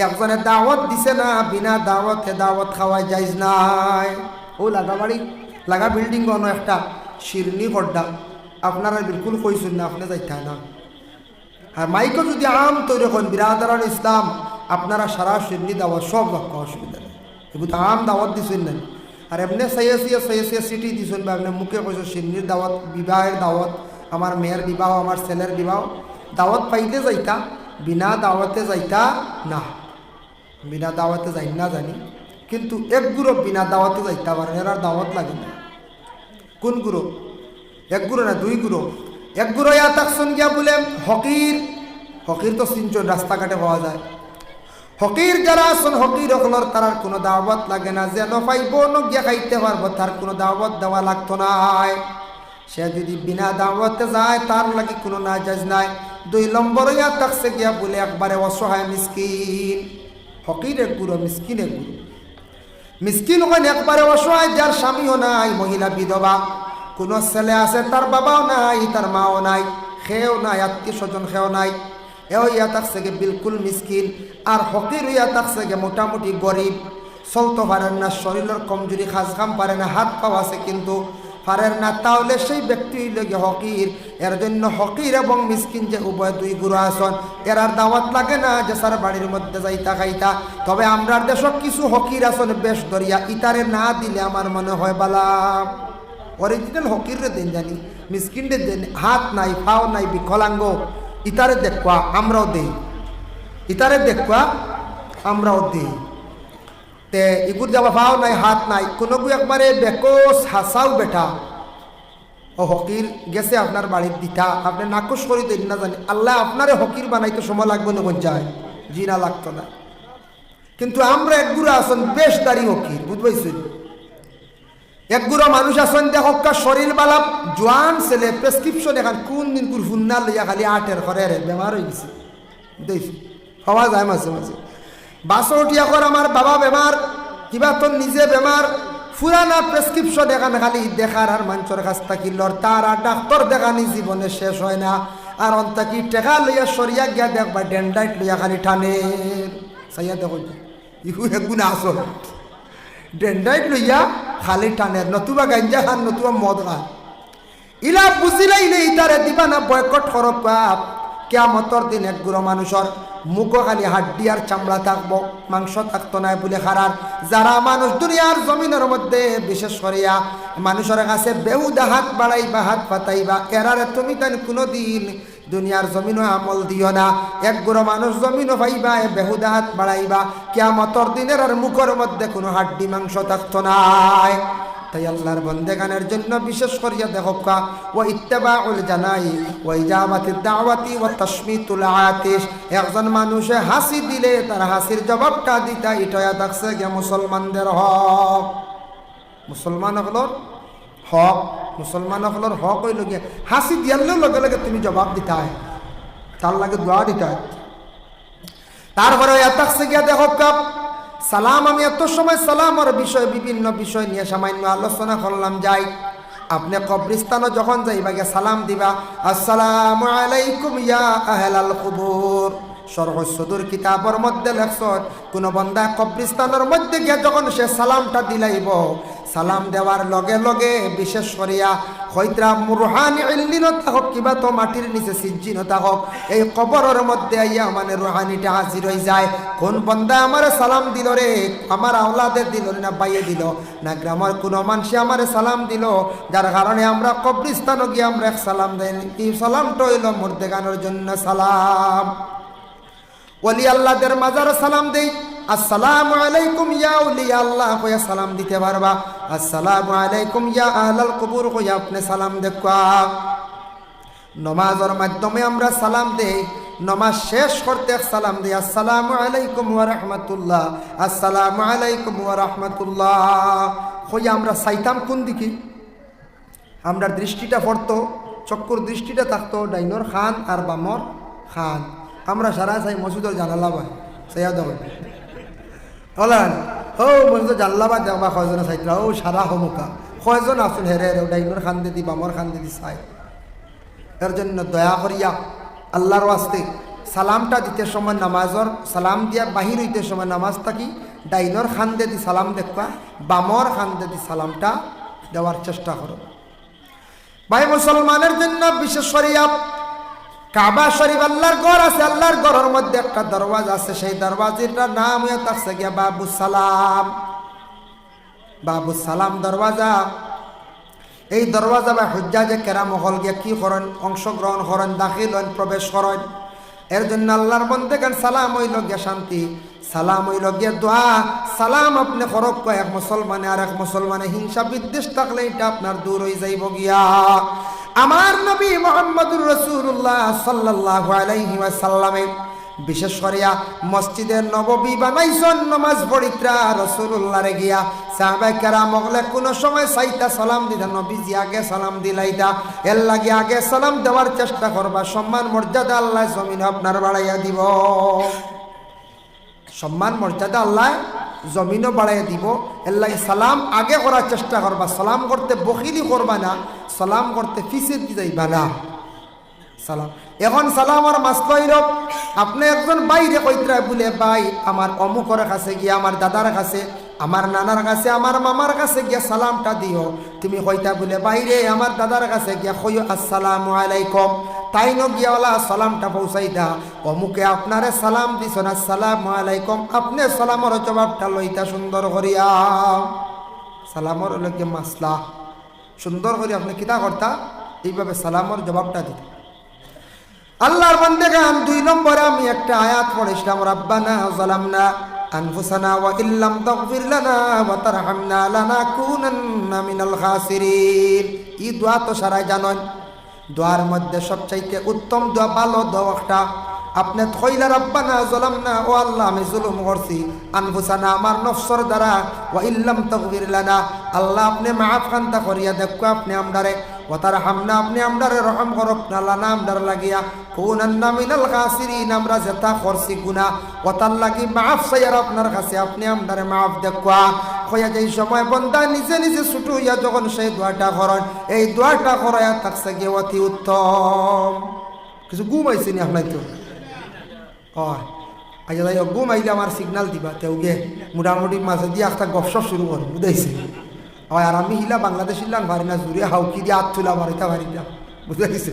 একজনে দাওয়াত দিছে না বিনা দাওয়াতে দাওয়াত খাওয়া যাইজ নাই ও লাগা বাড়ি লাগা বিল্ডিং কোনো একটা শিরনি পড়ডা আপনারা বিলকুল কইছেন না আপনি যাইতা না আর মাইকও যদি আম তৈরি করেন বিরাদারান ইসলাম আপনারা সারা শিরনি দাওয়াত সব রক্ষ অসুবিধা নেই এগুলো আম দাওয়াত দিছেন না আর এমনি সাইয়াসিয়া সিটি দিছেন বা আপনি মুখে কইছো শিরনির দাওয়াত বিবাহের দাওয়াত আমার মেয়ের বিবাহ আমার ছেলের বিবাহ দাওয়াত পাইতে যাইতা বিনা দাওয়াতে যাইতা না বিনা দাওয়াতে যাই না জানি কিন্তু এক গ্রুপ বিনা দাওয়াতে যাইতা পারেন এর দাওয়াত লাগে না কোন গ্রুপ এক গ্রুপ না দুই গ্রুপ এক গুরো ইয়া তাকসুন গিয়া বলে হকির তো সিনচন রাস্তাঘাটে পাওয়া যায় হকির যারা আসুন হকির হকলর তার কোনো দাওয়াত লাগে না যে পাইব গিয়া খাইতে পারবো তার কোনো দাওয়াত দেওয়া লাগতো না সে যদি বিনা দাওয়াতে যায় তার লাগে কোনো নাজাইজ নাই দুই নম্বর ইয়া তাকসে গিয়া বলে একবারে অসহায় মিসকিন হকির এক গুরু মিসকিন এক গুরু মিসকিন ওখানে একবারে অসহায় যার স্বামীও নাই মহিলা বিধবা কোনো ছেলে আছে তার বাবাও নাই তার মাও নাই খেয়েও নাই আত্মীয় স্বজন খেয়েও নাই এও ইয়া থাকছে গে বিলকুল মিসকিন আর হকির ইয়া থাকছে গে মোটামুটি গরিব চলতে পারেন না শরীরের কমজোরি খাস খাম পারে না হাত পাও আছে কিন্তু পারেন না তাহলে সেই ব্যক্তি লগে হকির এর জন্য হকির এবং মিসকিন যে উভয় দুই গুরু আসন এর আর দাওয়াত লাগে না যে স্যার বাড়ির মধ্যে যাইতা খাইতা তবে আমরা দেশক কিছু হকির আসন বেশ ধরিয়া ইতারে না দিলে আমার মনে হয় বালা অরিজিনাল হকির দেন জানি মিসকিনদের দেন হাত নাই পাও নাই বিকলাঙ্গ ইতারে দেখবা আমরাও দেই ইতারে দেখবা আমরাও দেই তে ইগুর যাওয়া পাও নাই, হাত নাই, কোনো একবারে বেকস হাসাও বেটা ও হকির গেছে আপনার বাড়ির দিতা, আপনি নাকশ করি দেন না জানি, আল্লাহ আপনারে হকির বানাইতে সময় লাগবে না, কোন যায় জি না লাগতো না। কিন্তু আমরা একগুড়া আসন বেশ দাড়ি হকির, বুঝবাইছেন? একগুড়া মানুষ আসন দেখা শরীর বালাপ জোয়ান ছেলে প্রেসক্রিপশন এখন কোন দিন কোন ফুন্না লইয়া খালি আটের করে বেমার হয়ে গেছে, দেখছি হওয়া যায় মাঝে মাঝে। বাসো উঠিয়া কর আমার বাবা বেমার, কিবা তোর নিজে বেমার, পুরানা প্রেসক্রিপশন এখানে খালি দেখার আর মানুষের কাছ থাকি লর, তার আর ডাক্তার দেখানি জীবনে শেষ হয় না। আর অন্তাকি টেকা লইয়া সরিয়া গিয়া দেখবা ডেন্ডাইট লইয়া খালি টানে সাইয়া দেখো ইহু এগুন আসল ডেন্ডাইট লইয়া খালি টানে, নতুবা গাঞ্জা খান নতুবা মদ খান। ইলা বুঝিলাইলে ইতারে দিবা না বয়কট করক পাপ। কিয়ামতর দিন একগুলো মানুষের মুখো খালি হাড্ডি আর চামড়া থাকবো, মাংস থাকতো না বলে খারাপ। যারা মানুষ দুনিয়ার জমিনের মধ্যে বিশেষ করিয়া মানুষের কাছে বেহুদা হাত বাড়াইবা, হাত পাতাইবা, এরারে তুমি তাই কোনো দিন দুনিয়ার জমিনও আমল দিও না। একগুলো মানুষ জমিনও পাইবা বেহুদা হাত বাড়াইবা, কিয়ামতর দিনের আর মুখের মধ্যে কোনো হাড্ডি মাংস থাকতো নাই। তাই আল্লাহর বন্দেগানের জন্য বিশেষ করিয়া দেখোকা ও ইত্তেবাউল জানাই ও ইজাবাতিদ দাওয়াতি ও তাশমিতুল আতিশ। একজন মানুষে হাসি দিলে তার হাসির জবাবটা দিতা, ইটয়া থাকছে গিয়া মুসলমানদের হক। মুসলমান হকলর হক, মুসলমান হকলর হক হইল গিয়া হাসি দিয়ালেও লগে লগে তুমি জবাব দিতা হয়, তার লাগে দোয়া দিতা হয়। তারপরে থাকছে গিয়া দেখোকা সালাম। আমি এত সময় সালামের বিষয় বিভিন্ন বিষয় নিয়ে সামান্য আলোচনা করলাম। যাই আপনি কবরস্থানে যখন যাইবা গিয়া সালাম দিবা, আসসালামু আলাইকুম ইয়া আহলাল কুবুর। শরহ সুদূর কিতাবের মধ্যে লেখছেন কোন বান্দা কবরস্থানের মধ্যে গিয়া যখন সে সালামটা দিলাইব, সালাম দেওয়ার লগে লগে বিশেষ করিয়া হয়তরা রুহানি ইল্লিনত হোক কিবা তো মাটির নিচে সিজ্জিনতা হোক, এই কবরের মধ্যে আইয়া মানে রুহানিটা হাজির হয়ে যায়। কোন বান্দা আমার সালাম দিল রে, আমার আওলাদের দিল না বাইয়ে দিল না গ্রামের কোনো মানুষে আমার সালাম দিল, যার কারণে আমরা কবরস্থানে গিয়ে আমরা এক সালাম দেই। এই সালামটা হইল মুর্দেগানের জন্য সালাম। ওলি আল্লাহদের মাজার সালাম দেই, আসসালামু আলাইকুম ইয়া আউলিয়া আল্লাহ কইয়া সালাম দিতে পারবা, আসসালামু আলাইকুম ইয়া আহলাল কুবুর কইয়া আপনি সালাম দেখবা। নমাজের মাধ্যমে আমরা সালাম দেই, নমাজ শেষ করতে সালাম দেই, আসসালামু আলাইকুম ওয়া রাহমাতুল্লাহ, আসসালামু আলাইকুম ওয়া রাহমাতুল্লাহ কইয়া আমরা চাইতাম কোন দিকে, আমরা দৃষ্টিটা পড়তো, চক্ষুর দৃষ্টিটা থাকতো ডাইনর খান আর বামর খান। আমরা সারা চাই মসজিদের জানালা বা সাইয়া দেব হলেন ও মসজিদ জানলাবা দেখবা কয়জনে চাইতরা ও সারা হমুকা কয়জন আসুন হেরে হেরে ডাইনর খান দিদি বামর খান দিদি চাই। এর জন্য দয়া করিয়া আল্লাহর ওয়াস্তে সালামটা দিতে সময় নামাজর সালাম দিয়া বাহির হইতে সময় নামাজ থাকি ডাইনর খান দিদি সালাম দেখবা, বামর খান দিদি সালামটা দেওয়ার চেষ্টা করো। ভাই মুসলমানের জন্য বিশেষ করিয়া কাবা শরীফ আল্লাহর ঘর আছে, আল্লাহর ঘরের মধ্যে একটা দরওয়াজা আছে, সেই দরওয়াজাটার নাম হয়ে থাকছে গিয়া বাবু সালাম। বাবু সালাম দরওয়াজা, এই দরওয়াজা বা হুজ্জাজে কেরাম হল গিয়া কি করেন, অংশগ্রহণ করেন, দাখিল হন, প্রবেশ করেন। এর জন্য আল্লাহর বন্দেগান সালাম হইল গিয়া শান্তি, সালাম হইল গিয়া দোয়া। সালাম আপনি করক এক মুসলমানে আর এক মুসলমানে হিংসা বিদ্বেষ থাকলে এটা আপনার দূর হয়ে যাইব গিয়া। আমার নবী মুহাম্মদুর রাসূলুল্লাহ সাল্লাল্লাহু আলাইহি ওয়াসাল্লামে বিশেষ করিয়া মসজিদের নববী বানাইছেন নামাজ পড়িত্রা রাসূলুল্লাহরে গিয়া সাহাবায়ে কেরাম হলে কোনো সময় সাইতা সালাম দিতা, নবীজি আগে সালাম দিলাইতা। এর লাগে আগে সালাম দেওয়ার চেষ্টা করবা, সম্মান মর্যাদা আল্লাহ জমিনে আপনার বাড়াইয়া দিব, সম্মান মর্যাদা আল্লাহ জমিনও বাড়াইয়া দিব। এর লাগে সালাম আগে করার চেষ্টা করবা, সালাম করতে বখিলি করবা না, সালাম করতে ফিসে যাইবা না। সালাম এখন সালাম আর মাসলা হইল আপনি একজন বাইরে কইত্রা বলে ভাই আমার অমুকের কাছে গিয়া, আমার দাদার কাছে, আমার নানার কাছে, আমার মামার কাছে গিয়া সালামটা দিও। তুমি কইতা বলে বাইরে আমার দাদার কাছে গিয়া কইও আসসালামু আলাইকুম, তাই ন গিয়াওয়ালা সালামটা পৌঁছাইতা। অমুকে আপনারে সালাম দিছেন আসসালামু আলাইকুম, আপনি সালামর জবাবটা লইতা সুন্দর করিয়া। সালামর লগে মাসলা সুন্দর করে আপনি কিতা করতা, এইভাবে সালামর জবাবটা দিতা। আল্লাহর বান্দাগান 2 নম্বরে আমি একটা আয়াত পড়েছিলাম, রাব্বানা যালামনা আনফুসানা ওয়া ইল্লাম তাগফির লানা ওয়া তারহামনা লানাকুনান্না মিনাল খাসিরিন। এই দোয়া তো সারাই জানেন। দোয়ার মধ্যে সবচাইতে উত্তম দোয়া, ভালো দোয়াটা আপনি কইলা রব্বানা যালামনা, ও আল্লাহ আমি জুলুম করছি, আনফুসানা আমার নফসর দ্বারা, ওয়া ইল্লাম তাগফির লানা আল্লাহ আপনি মাফ খান্তা করিয়া দেখো আপনি আমরারে, ওয়া তারহামনা আপনি আমরারে রহম করক না, লানা আমরার লাগিয়া কুনান্না মিনাল খাসিরিন আমরা যেটা করছি গুনাহ ওটার লাগি মাফ চাইয়ার আপনার কাছে আপনি আমরারে মাফ দেখো। হইয়া যেই সময় বন্দা নিজে নিজে ছুটু হইয়া যখন সেই দোয়াটা করেন, এই দোয়াটা করাইয়া থাকছে গিয়ে অতি উত্তম। কিছু ঘুম আইছে নি আপনার তো? হয় আচ্ছা যাই হোক, ঘুম আইলে আমার সিগনাল দিবা, তেও গে মোটামুটি মাঝে দিয়ে একটা গপসপ শুরু করো, বুঝাইছে? হয় আর আমি হিলা বাংলাদেশ ইলান পারি না, জুড়ে হাউকি দিয়ে হাত তুলা আমার এটা পারি না, বুঝাইছে?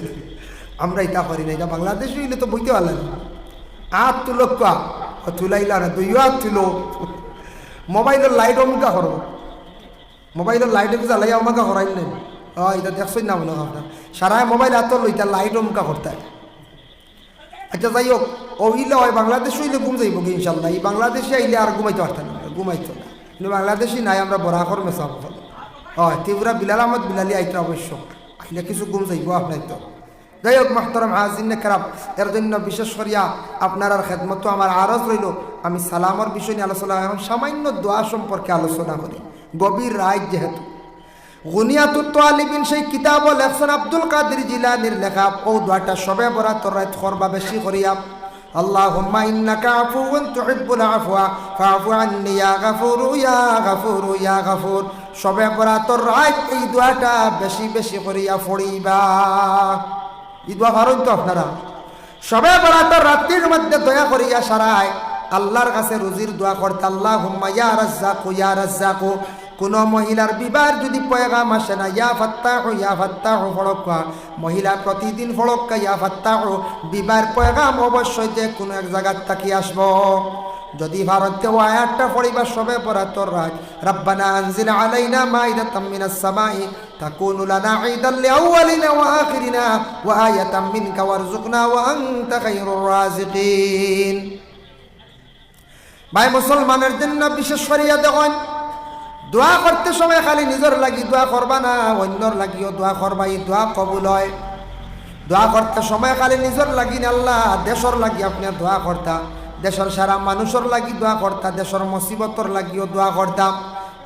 আমরা এটা পারি না, এটা বাংলাদেশ হইলে তো বইতে পারলেন হাত তুলো কা তুলাইলা না, দুইও হাত তুলো। মোবাইলের লাইট অমুকা করো, মোবাইলের লাইটে জ্বালাই আমাকে করাইল নেই। এটা দেখছই না মনে আপনার সারায় মোবাইল হাত লইতা লাইট অমুকা করতে। আচ্ছা যাই হোক, ওইলে হয় বাংলাদেশ হইলে ঘুম যাইব কি ইনশাল্লাহ। এই বাংলাদেশে আইলে আর ঘুমাইতে পারতাম না, ঘুমাইতো না, কিন্তু বাংলাদেশি নাই আমরা বরাকর মেসাব হয়। ত্রিপুরা বিলাল আহমদ বিলালি আইতে অবশ্য আইলে কিছু ঘুম যাইব আপনার তো। যাই হোক মাহতারাম হাজিরিনে কেরাম, এর জন্য বিশেষ করিয়া আপনার খেদমত আমার আরজ রইল। আমি সালামর বিষয় নিয়ে আলোচনা, এখন সামান্য দোয়া সম্পর্কে আলোচনা করি, গভীর রায় যেহেতু। গুনিয়াতুত তালিবিন সেই কিতাব লেখছেন আব্দুল কাদের জিলানীর লেখা। ও দোয়াটা সবে বরাত রাত করবা বেশি করিয়া, আল্লাহুম্মা ইন্নাকা আফুউন তুহিব্বুল আফওয়া ফাআফু আন্নি ইয়া গাফুরু ইয়া গাফুরু ইয়া গাফুর। সবে বরাত রাত এই দোয়াটা বেশি বেশি করিয়া পড়িবা। এই দোয়া পারেন তো আপনারা? সবে বরাত রাত্রির মধ্যে দয়া করিয়া সারায় আল্লাহর কাছে রুজির দোয়া করতে, আল্লাহুম্মা ইয়া রাজ্জাকু ইয়া রাজ্জাকু। কোনো মহিলার বিবাহ যদি পয়গাম আসে না, ইয়া ফাত্তাহু ফড়ক্কা, মহিলা প্রতিদিন ফড়ক্কা ইয়া ফাত্তাহু, বিবাহের পয়গাম অবশ্যই যে কোনো এক জায়গার থাকি আসব। যদি ভারতে ও আয়াতটা পড়িবা সবে বরাতর রাত, রব্বানা আনজিল আলাইনা মাইদাতাম মিনাস সামাই তাকুনু লানা ঈদান লিআউয়ালিনা ওয়া আখিরিনা ওয়া আয়াতাম মিনকা ওয়ারযুকনা ওয়া আনতা খায়রুর রাযিকিন। ভাই মুসলমানের জন্য বিশেষ করিয়া দেখুন, দোয়া করতে সময় খালি নিজের লাগি দোয়া করবা না, অন্যর লাগিও দোয়া করবা, এই দোয়া কবুল হয়। দোয়া করতে সময় খালি নিজের লাগি না, আল্লাহ দেশর লাগি আপনি দোয়া করতা, দেশের সারা মানুষের লাগি দোয়া করতা, দেশের মুসিবতর লাগিও দোয়া করতাম,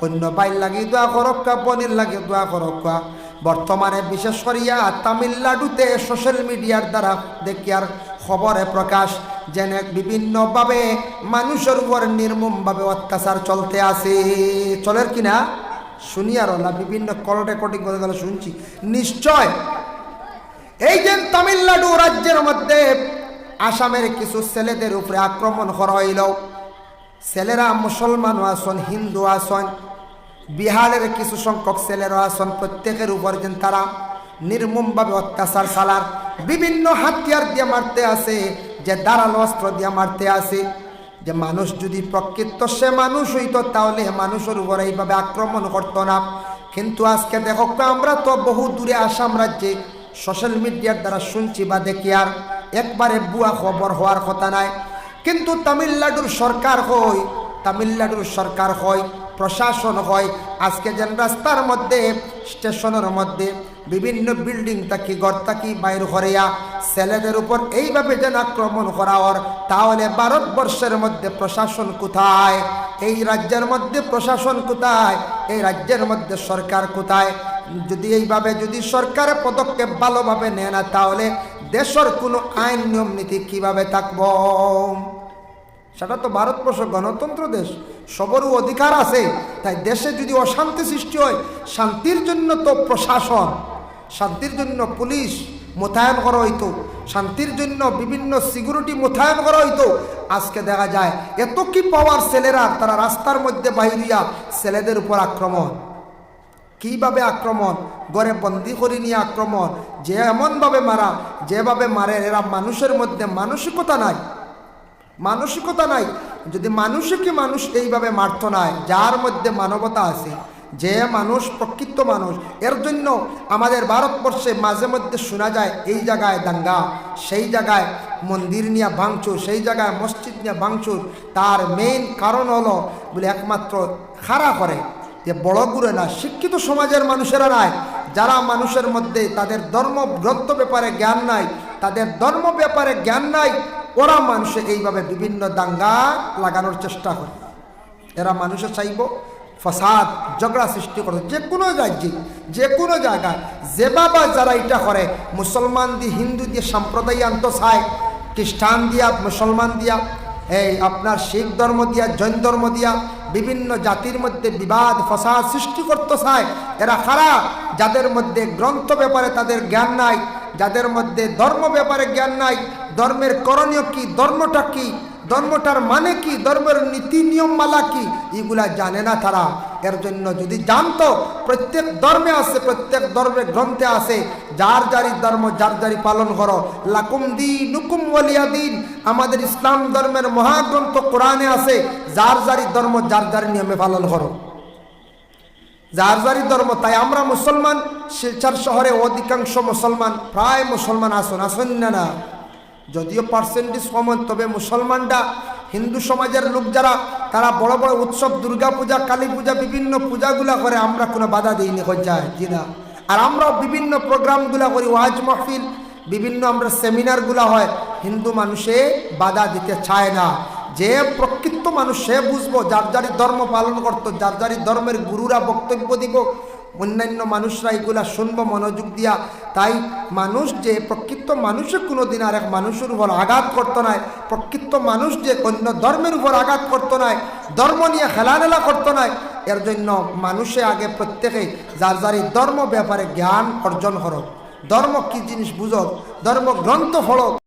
অন্য বাইর লাগি দোয়া করক্কা, বনির লাগি দোয়া করক্কা। বর্তমানে বিশেষ করিয়া তামিলনাড়ুতে সোশ্যাল মিডিয়ার দ্বারা দেখি আর খবরে প্রকাশ যেন বিভিন্নভাবে মানুষের উপর নির্মমভাবে অত্যাচার চলতে আছে। চলের কিনা শুনি আর না, বিভিন্ন কল রেকর্ডিং করে গেলে শুনছি। নিশ্চয় এই যে তামিলনাড়ু রাজ্যের মধ্যে আসামের কিছু ছেলেদের উপরে আক্রমণ করা হইল। ছেলেরা মুসলমানও আসন, হিন্দু আসন, বিহারের কিছু সংখ্যক ছেলেরা আসন, প্রত্যেকের উপর যেন তারা নির্মমভাবে অত্যাচার চালার, বিভিন্ন হাতিয়ার দিয়ে মারতে আসে, যে ধারালো অস্ত্র দিয়ে মারতে আসে। যে মানুষ যদি প্রকৃত সে মানুষ হইতো তাহলে মানুষের উপর এইভাবে আক্রমণ করতো না। কিন্তু আজকে দেখো আমরা তো বহু দূরে আসাম রাজ্যে সোশ্যাল মিডিয়ার দ্বারা শুনছি বা দেখি, আর একবারে বুয়া খবর হওয়ার কথা নাই। কিন্তু তামিলনাড়ুর সরকার হয়, প্রশাসন হয়, আজকে যেন রাস্তার মধ্যে স্টেশনের মধ্যে বিভিন্ন বিল্ডিং থাকি ঘর থাকি বাইর করিয়া ছেলেদের উপর এইভাবে যেন আক্রমণ করা ওর, তাহলে ভারতবর্ষের মধ্যে প্রশাসন কোথায়? এই রাজ্যের মধ্যে প্রশাসন কোথায়? এই রাজ্যের মধ্যে সরকার কোথায়? যদি এইভাবে যদি সরকারের পদক্ষেপ ভালোভাবে নেয় না, তাহলে দেশের কোনো আইন নিয়ম নীতি কীভাবে থাকব? সেটা তো ভারতবর্ষ গণতন্ত্র দেশ, সবারও অধিকার আছে। তাই দেশে যদি অশান্তি সৃষ্টি হয়, শান্তির জন্য তো প্রশাসন, শান্তির জন্য পুলিশ মোতায়েন করা হইতো, শান্তির জন্য বিভিন্ন সিকিউরিটি মোতায়েন করা হইতো। আজকে দেখা যায় এত কি পাওয়ার ছেলেরা, তারা রাস্তার মধ্যে বাইরিয়া ছেলেদের উপর আক্রমণ। কীভাবে আক্রমণ? ঘরে বন্দি করে নিয়ে আক্রমণ, যে এমনভাবে মারা, যেভাবে মারে এরা মানুষের মধ্যে মানসিকতা নাই, মানসিকতা নাই। যদি মানুষকে মানুষ এইভাবে মারত নাই, যার মধ্যে মানবতা আছে, যে মানুষ প্রকৃত মানুষ। এর জন্য আমাদের ভারতবর্ষে মাঝে মধ্যে শোনা যায় এই জায়গায় দাঙ্গা, সেই জায়গায় মন্দির নিয়ে ভাঙচুর, সেই জায়গায় মসজিদ নিয়ে ভাঙচুর। তার মেইন কারণ হলো বলে একমাত্র খাড়া করে যে বড় গুরু না, শিক্ষিত সমাজের মানুষেরা নাই, যারা মানুষের মধ্যে তাদের ধর্মগ্রন্থ ব্যাপারে জ্ঞান নাই, তাদের ধর্ম ব্যাপারে জ্ঞান নাই, ওরা মানুষে এইভাবে বিভিন্ন দাঙ্গা লাগানোর চেষ্টা করে। এরা মানুষে চাইব ফসাদ ঝগড়া সৃষ্টি করে যে কোনো রাজ্যে যে কোনো জায়গায়। যে বাবা যারা এটা করে, মুসলমান দিয়ে হিন্দু দিয়ে সম্প্রদায় আনতে চায়, খ্রিস্টান দিয়া মুসলমান দিয়া, এই আপনার শিখ ধর্ম দিয়া জৈন ধর্ম দিয়া বিভিন্ন জাতির মধ্যে বিবাদ ফসাদ সৃষ্টি করতে চায়, এরা খারাপ। যাদের মধ্যে গ্রন্থ ব্যাপারে তাদের জ্ঞান নাই, যাদের মধ্যে ধর্ম ব্যাপারে জ্ঞান নাই, ধর্মের করণীয় কি, ধর্মটা কি, ধর্মটার মানে কি, ধর্মের নীতি নিয়ম মালা কি, এগুলা জানে না তারা। এর জন্য যদি জানতো, প্রত্যেক ধর্মে আছে, প্রত্যেক ধর্মের গ্রন্থে আছে, যার যারি ধর্ম যার যারি পালন করো, লাকুম দীনুকুম ওয়ালিয়া দিন। আমাদের ইসলাম ধর্মের মহাগ্রন্থ কোরআনে আছে, যার যারি ধর্ম যার যারি নিয়মে পালন করো, যার যারি ধর্ম। তাই আমরা মুসলমান, শিলচর শহরে অধিকাংশ মুসলমান, প্রায় মুসলমান আসুন না, যদিও পার্সেন্টেজ কম, তবে মুসলমানরা হিন্দু সমাজের লোক যারা, তারা বড় বড় উৎসব, দুর্গা পূজা, কালী পূজা, বিভিন্ন পূজাগুলা করে, আমরা কোনো বাধা দিইনি যায় জি না। আর আমরাও বিভিন্ন প্রোগ্রামগুলা করি, ওয়াজ মাহফিল, বিভিন্ন আমরা সেমিনারগুলা হয়, হিন্দু মানুষে বাধা দিতে চায় না। যে প্রকৃত মানুষ সে বুঝবো, যার যারি ধর্ম পালন করতো, যার যারি ধর্মের গুরুরা বক্তব্য দিব, অন্যান্য মানুষরা এগুলা শুনবো মনোযোগ দিয়া। তাই মানুষ যে প্রকৃত মানুষে কোনো দিন আর এক মানুষের উপর আঘাত করতো নাই, প্রকৃত মানুষ যে অন্য ধর্মের উপর আঘাত করতো নাই, ধর্ম নিয়ে খেলাধুলা করতো নাই। এর জন্য মানুষে আগে প্রত্যেকে যার যারি ধর্ম ব্যাপারে জ্ঞান অর্জন করো, ধর্ম কি জিনিস বুঝো, ধর্ম গ্রন্থ পড়ো।